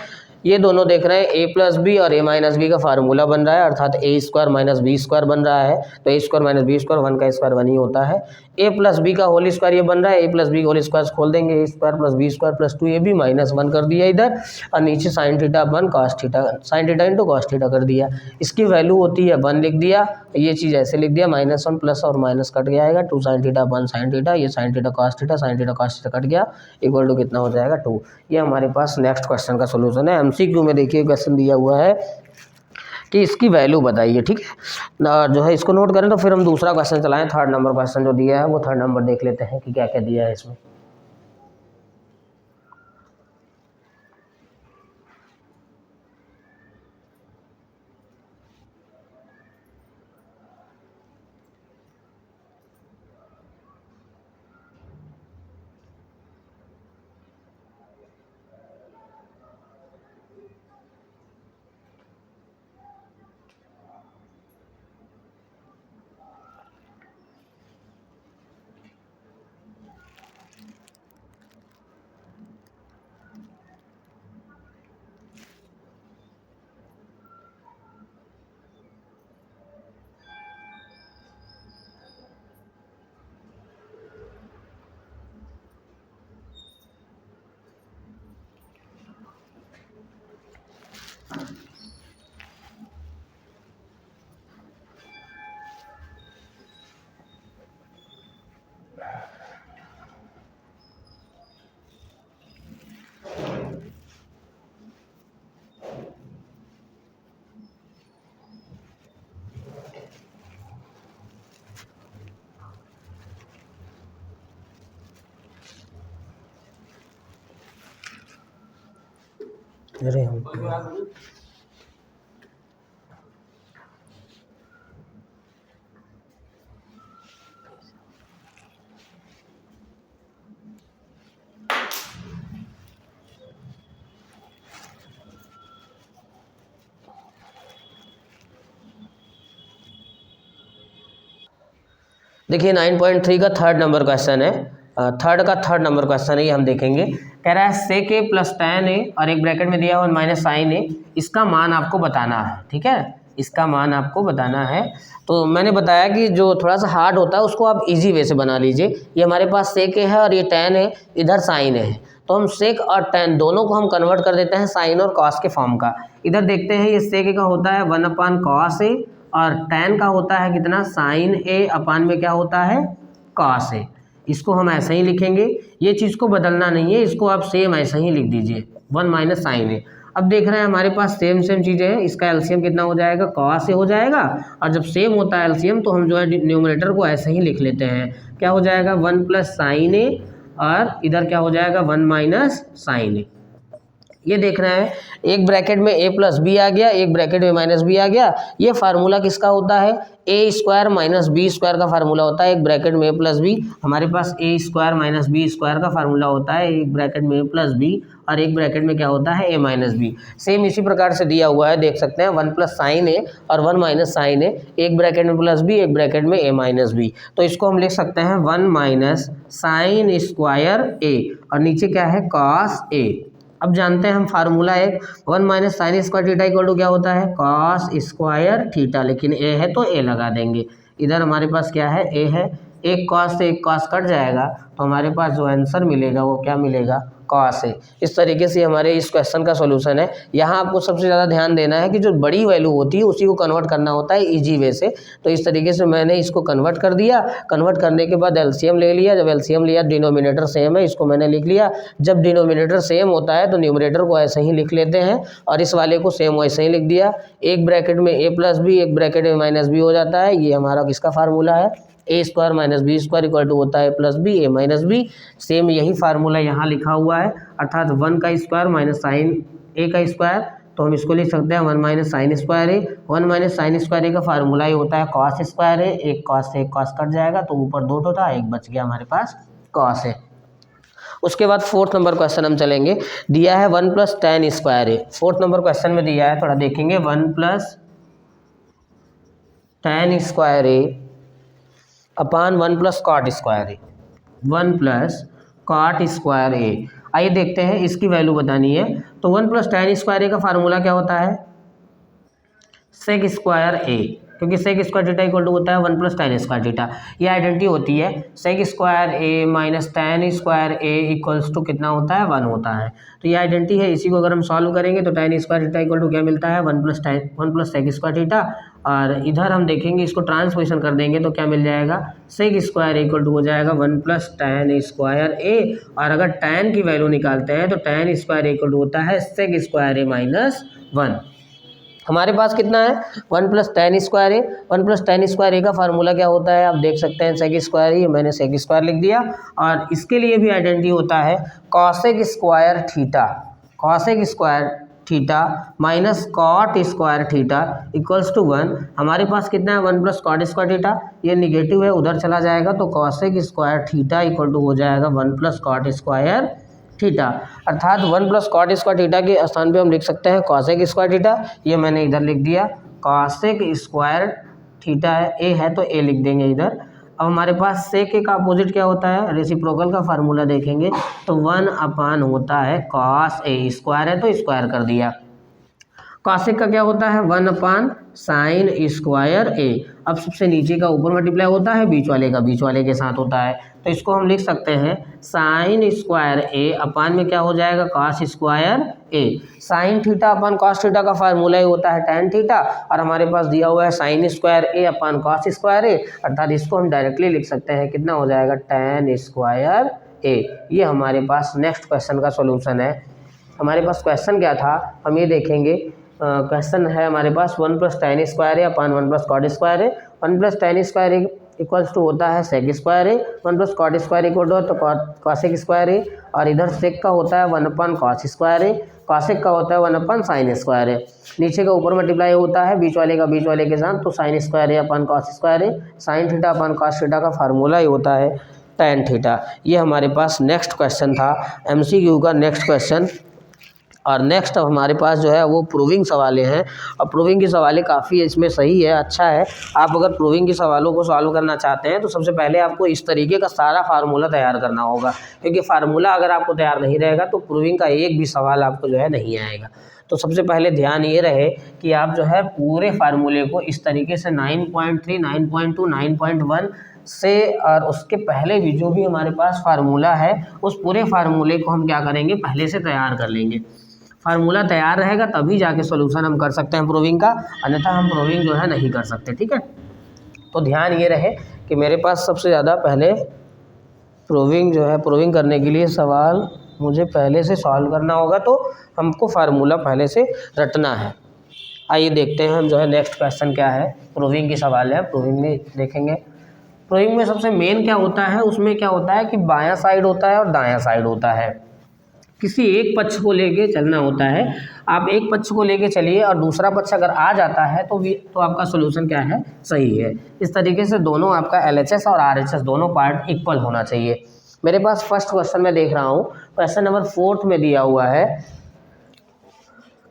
ये दोनों देख रहे हैं a + b और a - b का फार्मूला बन रहा है, अर्थात a² - b² बन रहा है, तो a² - b², 1 का स्क्वायर 1 ही होता है। a + b का होल स्क्वायर ये बन रहा है, a + b का होल स्क्वायर खोल देंगे, a² + b² + 2ab -1 कर दिया इधर, और नीचे साइन थीटा अपन cos theta sine theta into cos theta कर दिया, इसकी वैल्यू होती है 1 लिख दिया, ये चीज़ ऐसे लिख दिया -1 प्लस और माइनस कट गया आएगा 2 साइन थीटा अपन साइन थीटा, ये sine theta cos theta sine theta cos theta cut गया, इक्वल टू कितना हो जाएगा 2। ये हमारे पास नेक्स्ट क्वेश्चन का सोल्यूशन है MCQ में देखिए क्वेश्चन दिया हुआ है कि इसकी वैल्यू बताइए, ठीक है जो है इसको नोट करें। तो फिर हम दूसरा क्वेश्चन चलाएं, थर्ड नंबर क्वेश्चन जो दिया है वो थर्ड नंबर देख लेते हैं कि क्या क्या दिया है इसमें। अरे हम देखिए 9.3 का थर्ड नंबर क्वेश्चन है, थर्ड नंबर क्वेश्चन है, ये हम देखेंगे। कह रहा है सेक ए प्लस tan ए और एक ब्रैकेट में दिया हुआ माइनस साइन ए, इसका मान आपको बताना है, ठीक है, इसका मान आपको बताना है। तो मैंने बताया कि जो थोड़ा सा हार्ड होता है उसको आप इजी वे से बना लीजिए। ये हमारे पास सेक ए है और ये tan है, इधर साइन है, तो हम सेक और tan दोनों को हम कन्वर्ट कर देते हैं साइन और कॉस के फॉर्म का। इधर देखते हैं ये सेक ए का होता है 1/cos ए और tan का होता है कितना, साइन ए अपान में क्या होता है, कॉस ए। इसको हम ऐसे ही लिखेंगे, ये चीज़ को बदलना नहीं है, इसको आप सेम ऐसे ही लिख दीजिए 1 - साइन ए। अब देख रहे हैं हमारे पास सेम चीज़ें हैं, इसका एलसीएम कितना हो जाएगा, कॉस ए हो जाएगा। और जब सेम होता है एलसीएम तो हम जो है न्यूमरेटर को ऐसे ही लिख लेते हैं, क्या हो जाएगा 1 + साइन ए और इधर क्या हो जाएगा 1 - साइन ए। ये देख रहे हैं एक ब्रैकेट में a + b आ गया, एक ब्रैकेट में -b आ गया। ये फार्मूला किसका होता है, a² - b² का फार्मूला होता है। एक ब्रैकेट में a + b, हमारे पास a² - b² का फार्मूला होता है। एक ब्रैकेट में a + b और एक ब्रैकेट में क्या होता है a - b। सेम इसी प्रकार से दिया हुआ है, देख सकते हैं 1 + साइन ए और 1 - साइन ए, एक ब्रैकेट में +b एक ब्रैकेट में a - b। तो इसको हम लिख सकते हैं 1 - sin² a और नीचे क्या है cos a। अब जानते हैं हम फार्मूला एक 1 - sin² थीटा क्या होता है, cos² थीटा, लेकिन a है तो a लगा देंगे। इधर हमारे पास क्या है, a है, एक cos से एक cos कट जाएगा तो हमारे पास जो आंसर मिलेगा वो क्या मिलेगा, cos a। इस तरीके से हमारे इस क्वेश्चन का सॉल्यूशन है। यहाँ आपको सबसे ज़्यादा ध्यान देना है कि जो बड़ी वैल्यू होती है उसी को कन्वर्ट करना होता है इजी वे से। तो इस तरीके से मैंने इसको कन्वर्ट कर दिया, कन्वर्ट करने के बाद एलसीएम ले लिया। जब एलसीएम लिया, डिनोमिनेटर सेम है, इसको मैंने लिख लिया। जब डिनोमिनेटर सेम होता है तो न्यूमरेटर को ऐसे ही लिख लेते हैं और इस वाले को सेम वैसे ही लिख दिया। एक ब्रैकेट में a + b एक ब्रैकेट में -b हो जाता है। ये हमारा किसका फार्मूला है, a² - b² होता है +b a - b। सेम यही फार्मूला यहाँ लिखा हुआ है, अर्थात 1² - साइन a²। तो हम इसको लिख सकते हैं 1 - sin² a। 1 - sin² a का फार्मूला ये होता है cos² a। एक cos से एक cos कट जाएगा तो ऊपर 2 था, एक बच गया हमारे पास cos है। उसके बाद फोर्थ नंबर क्वेश्चन हम चलेंगे। दिया है 1 + tan² a। Fourth number question में दिया है, थोड़ा देखेंगे, 1 + tan² a upon 1 + cot² a, 1 + cot² a। आइए देखते हैं, इसकी वैल्यू बतानी है। तो 1 + tan² a का फार्मूला क्या होता है, sec² a, क्योंकि sec² थीटा होता है 1 + tan² थीटा। ये आइडेंटिटी होती है, sec² a - tan² a equals to कितना होता है, 1 होता है। तो ये आइडेंटिटी है, इसी को अगर हम सॉल्व करेंगे तो tan² थीटा क्या मिलता है 1 + sec² थीटा और इधर हम देखेंगे इसको ट्रांसपोजिशन कर देंगे तो क्या मिल जाएगा, सेक स्क्वायर इक्वल टू हो जाएगा 1 प्लस टैन स्क्वायर ए, और अगर टैन की वैल्यू निकालते हैं तो टैन स्क्वायर इक्वल टू होता है सेक स्क्वायर ए माइनस 1। हमारे पास कितना है 1 plus tan square a. 1 plus tan square ए का फार्मूला क्या होता है आप देख सकते हैं, सेक स्क्वायर ए, मैंने सेक स्क्वायर लिख दिया। और इसके लिए भी आइडेंटिटी होता है cosec square theta, cosec square theta minus cot square theta equals to 1। हमारे पास कितना है 1 प्लस कॉट स्क्वायर थीटा, ये निगेटिव है उधर चला जाएगा तो cosec square theta equal to हो जाएगा 1 प्लस कॉट स्क्वायर थीटा, अर्थात 1 प्लस कॉट स्क्वायर थीटा के स्थान पे हम लिख सकते हैं कॉसेक स्क्वायर थीटा, ये मैंने इधर लिख दिया। कॉसेक स्क्वायर थीटा है, ए है तो ए लिख देंगे इधर। अब हमारे पास सेक का अपोजिट क्या होता है, रेसिप्रोकल का फार्मूला देखेंगे तो 1 अपान होता है कॉस ए, स्क्वायर है तो स्क्वायर कर दिया। कॉसेक का क्या होता है 1 अपान साइन स्क्वायर ए। अब सबसे नीचे का ऊपर मल्टीप्लाई होता है, बीच वाले का बीच वाले के साथ होता है, तो इसको हम लिख सकते हैं साइन स्क्वायर ए अपान में क्या हो जाएगा cos square A. Sine theta upon cos theta का फार्मूला ही होता है टैन थीटा, और हमारे पास दिया हुआ है साइन स्क्वायर ए अपान कॉस स्क्वायर ए, अर्थात इसको हम डायरेक्टली लिख सकते हैं कितना हो जाएगा टैन स्क्वायर ए। ये हमारे पास नेक्स्ट क्वेश्चन का सॉल्यूशन है। हमारे पास क्वेश्चन क्या था हम ये देखेंगे। क्वेश्चन है हमारे पास 1 plus tan square A upon 1 plus cot square a. 1 plus tan square a equals to होता है sec square a, 1 plus cot square equal to तो कॉसेक स्क्वायर ए, और इधर सेक का होता है 1 upon cos square a, cosec का होता है 1 अपान साइन स्क्वायर ए। नीचे का ऊपर मल्टीप्लाई होता है बीच वाले का बीच वाले के साथ, तो sine square A upon cos square A. Sine theta upon cos theta का फार्मूला ही होता है टैन थीटा। ये हमारे पास नेक्स्ट क्वेश्चन था MCQ का नेक्स्ट क्वेश्चन। और नेक्स्ट अब हमारे पास जो है वो प्रूविंग सवालें हैं, और प्रूविंग की सवालें काफ़ी इसमें सही है, अच्छा है। आप अगर प्रूविंग के सवालों को सॉल्व करना चाहते हैं तो सबसे पहले आपको इस तरीके का सारा फार्मूला तैयार करना होगा, क्योंकि फार्मूला अगर आपको तैयार नहीं रहेगा तो प्रूविंग का एक भी सवाल आपको जो है नहीं आएगा। तो सबसे पहले ध्यान ये रहे कि आप जो है पूरे फार्मूले को इस तरीके से 9.3, 9.2, 9.1 से और उसके पहले भी जो भी हमारे पास फार्मूला है उस पूरे फार्मूले को हम क्या करेंगे पहले से तैयार कर लेंगे। फार्मूला तैयार रहेगा तभी जाके सॉल्यूशन हम कर सकते हैं प्रूविंग का, अन्यथा हम प्रूविंग जो है नहीं कर सकते, ठीक है। तो ध्यान ये रहे कि मेरे पास सबसे ज़्यादा पहले प्रूविंग जो है, प्रूविंग करने के लिए सवाल मुझे पहले से सॉल्व करना होगा, तो हमको फार्मूला पहले से रटना है। आइए देखते हैं हम जो है नेक्स्ट क्वेश्चन क्या है, प्रूविंग की सवाल है। प्रूविंग में देखेंगे, प्रूविंग में सबसे मेन क्या होता है, उसमें क्या होता है कि बायां साइड होता है और दायां साइड होता है। किसी एक पक्ष को लेके चलना होता है। आप एक पक्ष को लेके चलिए और दूसरा पक्ष अगर आ जाता है तो आपका सोल्यूशन क्या है सही है। इस तरीके से दोनों आपका LHS और RHS दोनों पार्ट इक्वल होना चाहिए। मेरे पास फर्स्ट क्वेश्चन में देख रहा हूँ, क्वेश्चन नंबर 4 में दिया हुआ है,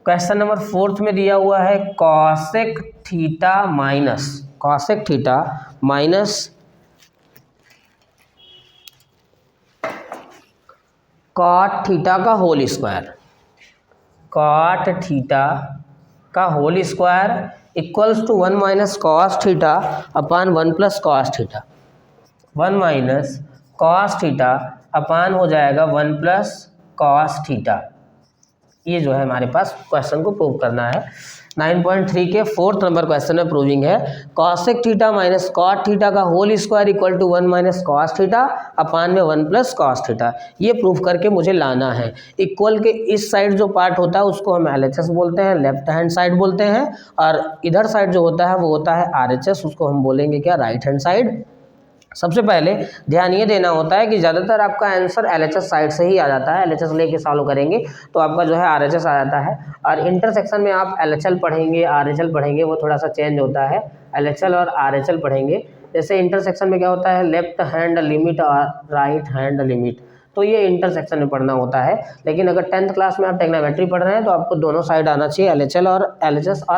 क्वेश्चन नंबर 4 में दिया हुआ है cosec theta minus cot theta का होल स्क्वायर, कॉट थीटा का whole square equals to 1 minus cos theta upon 1 plus cos theta. 1 minus cos theta upon हो जाएगा 1 प्लस कॉस थीटा। ये जो है हमारे पास क्वेश्चन को प्रूव करना है। 9.3 के 4th नंबर क्वेश्चन में प्रूविंग है cosec theta minus cot theta का whole square equal to 1 minus cos theta upon में 1 प्लस कॉस थीटा। ये प्रूफ करके मुझे लाना है। इक्वल के इस साइड जो पार्ट होता है उसको हम LHS बोलते हैं, लेफ्ट हैंड साइड बोलते हैं, और इधर साइड जो होता है वो होता है RHS, उसको हम बोलेंगे क्या राइट हैंड साइड। सबसे पहले ध्यान ये देना होता है कि ज़्यादातर आपका आंसर LHS साइड से ही आ जाता है। LHS लेके सॉल्व करेंगे तो आपका जो है RHS आ जाता है, और इंटरसेक्शन में आप LHL पढ़ेंगे RHL पढ़ेंगे, वो थोड़ा सा चेंज होता है। LHL और RHL पढ़ेंगे, जैसे इंटरसेक्शन में क्या होता है लेफ्ट हैंड लिमिट और राइट हैंड लिमिट, तो ये इंटरसेक्शन में पढ़ना होता है। लेकिन अगर 10th क्लास में आप टेक्नोमेट्री पढ़ रहे हैं तो आपको दोनों साइड आना चाहिए, LHS और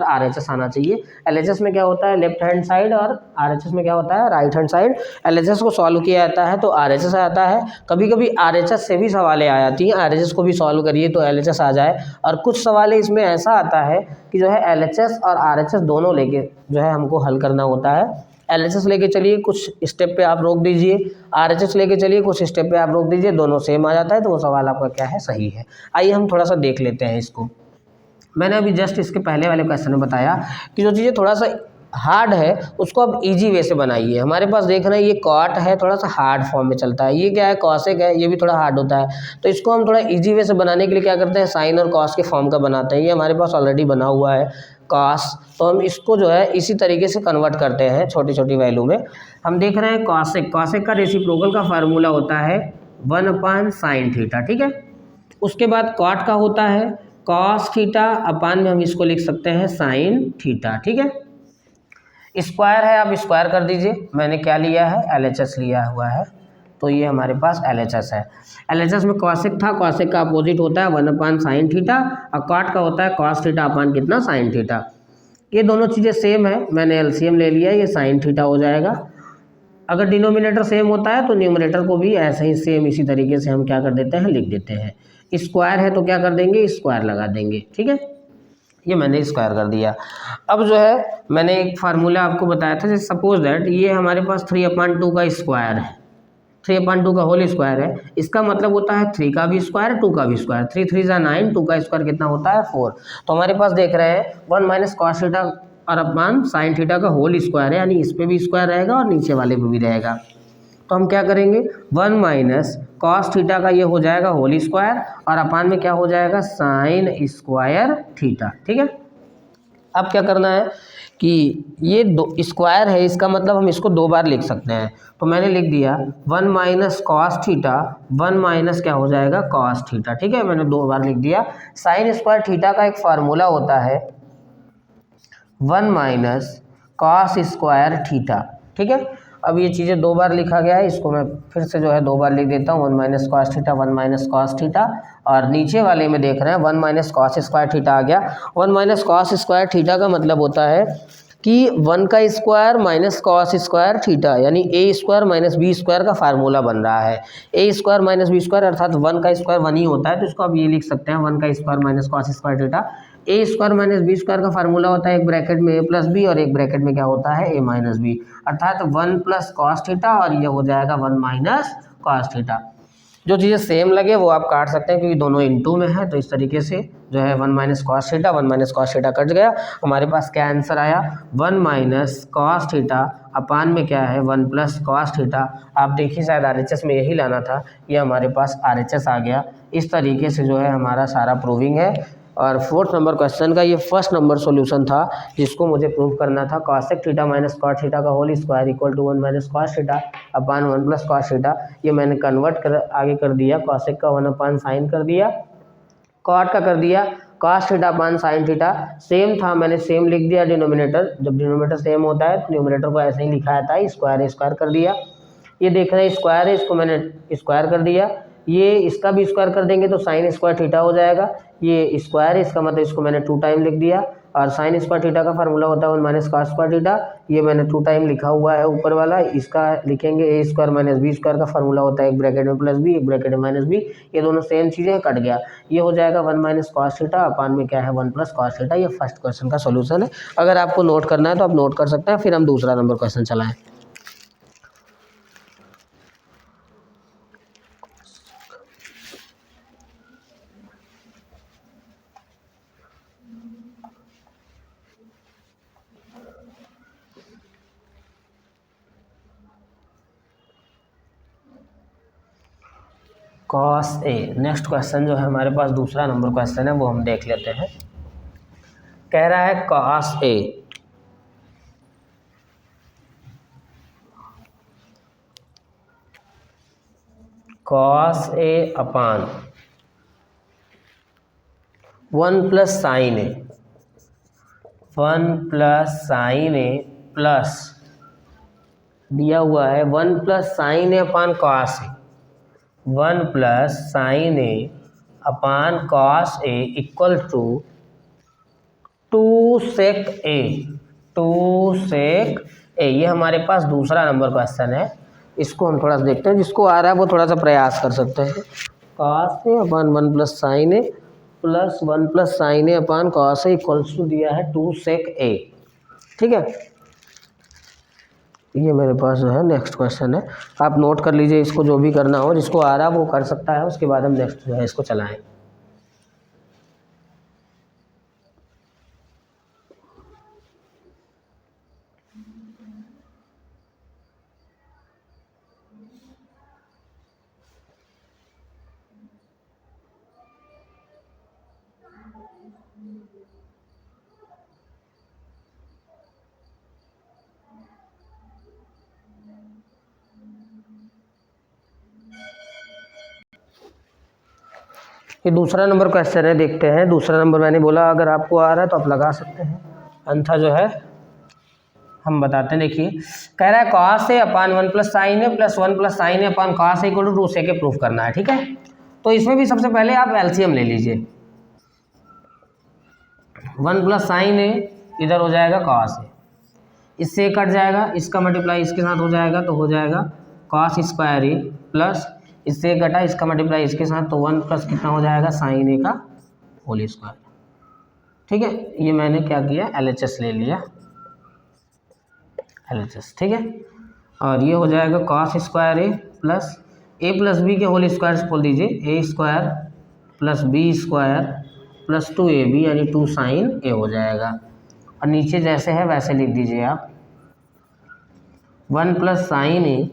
RHS आना चाहिए। LHS में क्या होता है लेफ्ट हैंड साइड और RHS में क्या होता है राइट हैंड साइड। LHS को सॉल्व किया जाता है तो RHS आता है। कभी कभी RHS से भी सवालें आ जाती हैं, RHS को भी सॉल्व करिए तो LHS आ जाए। और कुछ सवालें इसमें ऐसा आता है कि जो है LHS और RHS दोनों लेके जो है हमको हल करना होता है। LHS लेके चलिए कुछ स्टेप पे आप रोक दीजिए, RHS लेके चलिए कुछ स्टेप पे आप रोक दीजिए, दोनों सेम आ जाता है तो वो सवाल आपका क्या है सही है। आइए हम थोड़ा सा देख लेते हैं इसको। मैंने अभी जस्ट इसके पहले वाले क्वेश्चन में बताया कि जो चीज़ें थोड़ा सा हार्ड है उसको आप इजी वे से बनाइए। हमारे पास देख रहे हैं ये कॉट है, थोड़ा सा हार्ड फॉर्म में चलता है, ये क्या है कॉसेक है, ये भी थोड़ा हार्ड होता है। तो इसको हम थोड़ा इजी वे से बनाने के लिए क्या करते हैं, साइन और कॉस के फॉर्म का बनाते हैं। ये हमारे पास ऑलरेडी बना हुआ है कॉस, तो हम इसको जो है इसी तरीके से कन्वर्ट करते हैं छोटी छोटी वैल्यू में। हम देख रहे हैं कॉसेक, कॉसेक का रेसिप्रोकल का फार्मूला होता है 1/sin थीटा, ठीक है। उसके बाद कॉट का होता है कॉस थीटा अपान में हम इसको लिख सकते हैं साइन थीटा, ठीक है। स्क्वायर है, आप स्क्वायर कर दीजिए। मैंने क्या लिया है, LHS लिया हुआ है, तो ये हमारे पास LHS है। LHS में कॉसेक था, कॉसेक का अपोजिट होता है 1/sin थीटा, और कॉट का होता है कॉस थीटा अपान कितना, साइन थीटा। ये दोनों चीज़ें सेम है, मैंने LCM ले लिया, ये साइन थीटा हो जाएगा। अगर डिनोमिनेटर सेम होता है तो न्यूमरेटर को भी ऐसे ही सेम इसी तरीके से हम क्या कर देते हैं, लिख देते हैं। स्क्वायर है तो क्या कर देंगे, स्क्वायर लगा देंगे, ठीक है। ये मैंने स्क्वायर कर दिया। अब जो है मैंने एक फार्मूला आपको बताया था, जैसे सपोज दैट ये हमारे पास 3/2 का स्क्वायर है, 3/2 का होल स्क्वायर है। इसका मतलब होता है 3 का भी स्क्वायर, 2 का भी स्क्वायर। 3 3 जा 9, 2 का स्क्वायर कितना होता है 4। तो हमारे पास देख रहे हैं 1 माइनस कॉस थीटा और अपान साइन थीटा का होल स्क्वायर है, यानी इस पे भी स्क्वायर रहेगा और नीचे वाले पे भी रहेगा। तो हम क्या करेंगे, 1 माइनस कॉस थीटा का ये हो जाएगा होल स्क्वायर और अपान में क्या हो जाएगा, साइन स्क्वायर थीटा, ठीक है। अब क्या करना है कि ये दो स्क्वायर है, इसका मतलब हम इसको 2 बार लिख सकते हैं। तो मैंने लिख दिया 1 माइनस कॉस थीटा, 1 माइनस क्या हो जाएगा, कॉस थीटा, ठीक है। मैंने 2 बार लिख दिया। साइन स्क्वायर थीटा का एक फार्मूला होता है 1 माइनस कॉस स्क्वायर थीटा, ठीक है। अब ये चीज़ें 2 बार लिखा गया है, इसको मैं फिर से जो है 2 बार लिख देता हूँ, 1 minus cos theta, 1 minus cos theta. और नीचे वाले में देख रहे हैं 1 माइनस कॉस स्क्वायर थीटा आ गया। 1 माइनस कॉस स्क्वायर थीटा का मतलब होता है कि 1 का square minus cos square theta, यानी ए स्क्वायर माइनस बी स्क्वायर का फार्मूला बन रहा है। ए स्क्वायर माइनस बी स्क्वायर अर्थात 1 का स्क्वायर 1 ही होता है, तो इसको आप ये लिख सकते हैं 1 का square minus cos square theta. A square minus B square का फार्मूला होता है एक ब्रैकेट में ए प्लस बी और एक ब्रैकेट में क्या होता है, ए माइनस बी, अर्थात 1 प्लस कॉस थीटा और ये हो जाएगा 1 माइनस कॉस थीटा। जो चीज़ें सेम लगे वो आप काट सकते हैं क्योंकि दोनों इनटू में है, तो इस तरीके से जो है 1 minus cos theta, 1 minus cos theta cut गया। हमारे पास क्या आंसर आया, 1 माइनस कॉस थीटा अपान में क्या है, 1 प्लस कॉस थीटा। आप देखिए शायद RHS में यही लाना था, ये हमारे पास RHS आ गया। इस तरीके से जो है हमारा सारा प्रूविंग है। और 4th नंबर क्वेश्चन का ये फर्स्ट नंबर सॉल्यूशन था जिसको मुझे प्रूव करना था। Cosec theta minus cot theta का whole square equal to 1 minus cos theta upon 1 plus cos theta. ये मैंने कन्वर्ट कर आगे कर दिया, कॉसेक का 1 अपान साइन कर दिया, कॉट का कर दिया कॉस थीटा अपान साइन थीटा। सेम था, मैंने सेम लिख दिया डिनोमिनेटर, जब डिनोमिनेटर सेम होता है तो न्यूमरेटर को ऐसे ही लिखा जाता है, स्क्वायर स्क्वायर कर दिया। ये देख रहे हैं स्क्वायर है, इसको मैंने स्क्वायर कर दिया। ये इसका भी स्क्वायर कर देंगे तो साइन स्क्वायर थीटा हो जाएगा। ये स्क्वायर है, इसका मतलब इसको मैंने 2 टाइम लिख दिया। और साइन स्क्वायर थीटा का फार्मूला होता है 1 माइनस कॉस स्क्वायर थीटा, ये मैंने 2 टाइम लिखा हुआ है ऊपर वाला। इसका लिखेंगे ए स्क्वायर माइनस बी स्क्वायर का फार्मूला होता है एक ब्रैकेट में प्लस बी, एक ब्रैकेट में माइनस बी। ये दोनों सेम चीज़ें, कट गया। ये हो जाएगा 1 माइनस कॉस थीटा अपान में क्या है, 1 प्लस कॉस थीटा। ये फर्स्ट क्वेश्चन का सोल्यूशन है। अगर आपको नोट करना है तो आप नोट कर सकते हैं, फिर हम दूसरा नंबर क्वेश्चन चलाएं। कॉस ए, नेक्स्ट क्वेश्चन जो है हमारे पास दूसरा नंबर क्वेश्चन है वो हम देख लेते हैं। कह रहा है cos a, cos a upon 1 plus sine a, 1 plus sine A plus दिया हुआ है 1 plus sine a upon cos a, 1 plus sine a upon cos a equal to 2 sec a, 2 sec a. ये हमारे पास दूसरा नंबर क्वेश्चन है, इसको हम थोड़ा सा देखते हैं। जिसको आ रहा है वो थोड़ा सा प्रयास कर सकते हैं। Cos a upon 1 plus sine A plus 1 plus sine a upon cos a equals to दिया है 2 सेक ए, ठीक है। ये मेरे पास जो है नेक्स्ट क्वेश्चन है, आप नोट कर लीजिए इसको, जो भी करना हो, जिसको आ रहा है वो कर सकता है। उसके बाद हम नेक्स्ट जो है इसको चलाएं। ये दूसरा नंबर क्वेश्चन है, देखते हैं। दूसरा नंबर मैंने बोला अगर आपको आ रहा है तो आप लगा सकते हैं, अन्यथा जो है हम बताते हैं। देखिए कह रहा है cos a upon 1 plus sine A plus 1 plus sine a upon cos a equal to 2 sec a proof करना है। ठीक है, तो इसमें भी सबसे पहले आप एलसीएम ले लीजिए। 1 प्लस साइन ए इधर हो जाएगा cos a, इससे कट जाएगा, इसका मल्टीप्लाई इसके साथ हो जाएगा तो हो जाएगा cos स्क्वायर ए प्लस इससे कटा, इसका मल्टीप्लाई इसके साथ तो 1 प्लस कितना हो जाएगा साइन ए का होल स्क्वायर। ठीक है, ये मैंने क्या किया LHS ले लिया, LHS। ठीक है, और ये हो जाएगा cos square A plus B के होल स्क्वायर से बोल दीजिए A square plus B square plus 2ab यानी 2 साइन ए हो जाएगा। और नीचे जैसे है वैसे लिख दीजिए आप 1 प्लस साइन ए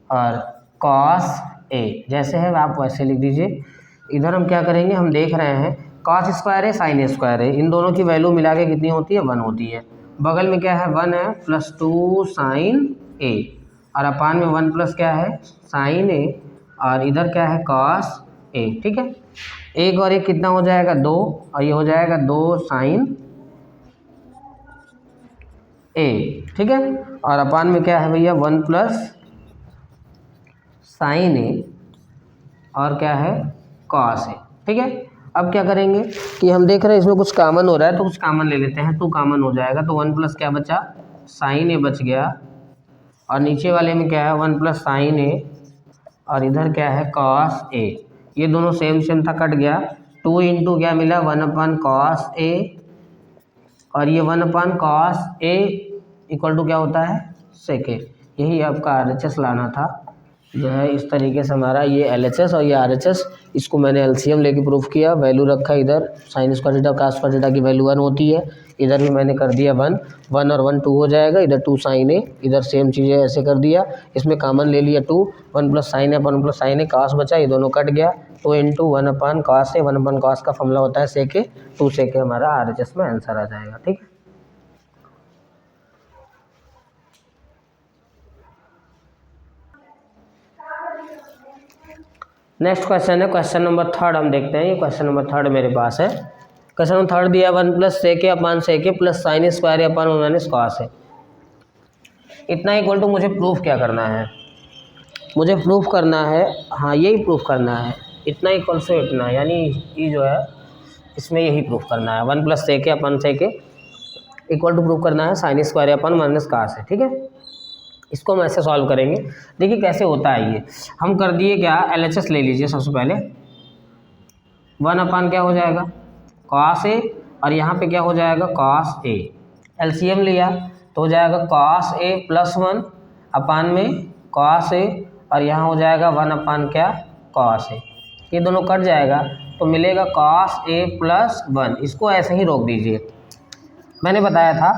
और cos a जैसे है आप वैसे लिख दीजिए। इधर हम क्या करेंगे, हम देख रहे हैं cos स्क्वायर है साइन स्क्वायर है, इन दोनों की वैल्यू मिला के कितनी होती है 1 होती है। बगल में क्या है 1 है प्लस 2 साइन a और अपान में 1 प्लस क्या है साइन a और इधर क्या है cos a। ठीक है, एक और एक कितना हो जाएगा 2 और ये हो जाएगा 2 साइन a। ठीक है, और अपान में क्या है भैया 1 प्लस साइन ए और क्या है cos ए। ठीक है, अब क्या करेंगे कि हम देख रहे हैं इसमें कुछ कॉमन हो रहा है तो कुछ कॉमन ले लेते हैं, 2 कॉमन हो जाएगा तो 1 प्लस क्या बचा साइन ए बच गया और नीचे वाले में क्या है 1 प्लस साइन ए और इधर क्या है cos ए। ये दोनों सेम था, कट गया। 2 इंटू क्या मिला 1 अपान cos ए और ये 1 अपान cos ए इक्वल टू क्या होता है sec ए। यही आपका RHS लाना था जो है। इस तरीके से हमारा ये LHS और ये RHS, इसको मैंने LCM लेके प्रूफ किया, वैल्यू रखा इधर sine square theta cos square theta की वैल्यू 1 होती है, इधर भी मैंने कर दिया 1 और 1 2 हो जाएगा, इधर 2 साइन ए, इधर सेम चीज़ें ऐसे कर दिया। इसमें कॉमन ले लिया 2, 1 plus sine a 1 plus sine A cos बचा, ये दोनों कट गया। तो इंटू 1 अपान cos ए, 1 अपान cos का फॉर्मूला होता है sec ए, 2 sec ए हमारा RHS में आंसर आ जाएगा। ठीक है, नेक्स्ट क्वेश्चन है क्वेश्चन नंबर 3 हम देखते हैं। ये क्वेश्चन नंबर 3 मेरे पास है। क्वेश्चन नंबर 3 दिया 1 plus sec a upon sec A plus sign square A upon 1 minus cos ए। इतना इक्वल टू मुझे प्रूफ क्या करना है, मुझे प्रूफ करना है, हाँ यही प्रूफ करना है, इतना इक्वल से इतना, यानी ये जो है इसमें यही प्रूफ करना है। 1 plus sec a upon sec a equal to proof करना है sine square A upon minus cos a. ठीक है, इसको हम ऐसे सॉल्व करेंगे। देखिए कैसे होता है ये, हम कर दिए क्या LHS ले लीजिए सबसे पहले। 1 अपान क्या हो जाएगा cos ए और यहाँ पे क्या हो जाएगा cos ए। LCM लिया तो हो जाएगा cos ए प्लस 1 अपान में cos ए और यहाँ हो जाएगा 1 अपान क्या cos ए। ये दोनों कट जाएगा तो मिलेगा cos ए प्लस 1। इसको ऐसे ही रोक दीजिए। मैंने बताया था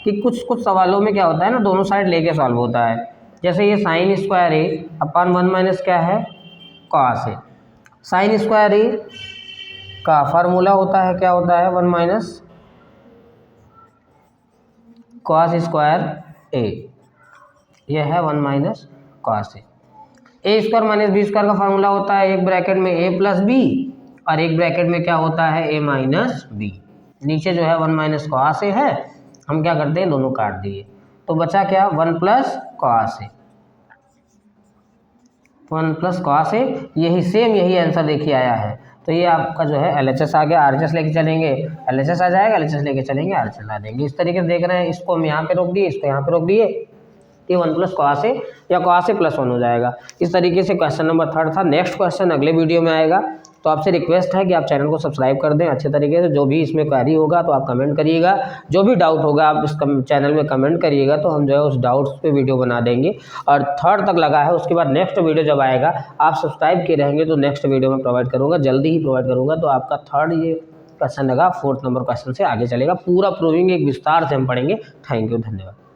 कि कुछ सवालों में क्या होता है ना, दोनों साइड लेके सॉल्व होता है। जैसे ये साइन स्क्वायर ए अपान 1 माइनस क्या है cos ए। साइन स्क्वायर ए का फार्मूला होता है क्या होता है 1 माइनस cos स्क्वायर ए, यह है 1 माइनस cos ए। ए स्क्वायर माइनस बी स्क्वायर का फार्मूला होता है एक ब्रैकेट में ए प्लस बी और एक ब्रैकेट में क्या होता है ए माइनस बी। नीचे जो है 1 माइनस cos ए है, हम क्या करते हैं दोनों काट दिए तो बचा क्या 1 प्लस cos ए, 1 प्लस cos ए। यही सेम यही आंसर देखिए आया है। तो ये आपका जो है LHS आ गया, RHS लेके चलेंगे LHS आ जाएगा, LHS लेके चलेंगे RHS ला देंगे। इस तरीके से देख रहे हैं, इसको हम यहाँ पे रोक दिए, इसको यहाँ पे रोक दिए, ये 1 प्लस cos ए या cos ए प्लस 1 हो जाएगा। इस तरीके से क्वेश्चन नंबर 3 था। नेक्स्ट क्वेश्चन अगले वीडियो में आएगा, तो आपसे रिक्वेस्ट है कि आप चैनल को सब्सक्राइब कर दें अच्छे तरीके से। जो भी इसमें क्वेरी होगा तो आप कमेंट करिएगा, जो भी डाउट होगा आप इस चैनल में कमेंट करिएगा, तो हम जो है उस डाउट्स पे वीडियो बना देंगे। और 3 तक लगा है, उसके बाद नेक्स्ट वीडियो जब आएगा आप सब्सक्राइब किए रहेंगे तो नेक्स्ट वीडियो में प्रोवाइड करूँगा, जल्दी ही प्रोवाइड करूँगा। तो आपका 3 ये क्वेश्चन लगा, 4th नंबर क्वेश्चन से आगे चलेगा। पूरा प्रूविंग एक विस्तार से हम पढ़ेंगे। थैंक यू, धन्यवाद।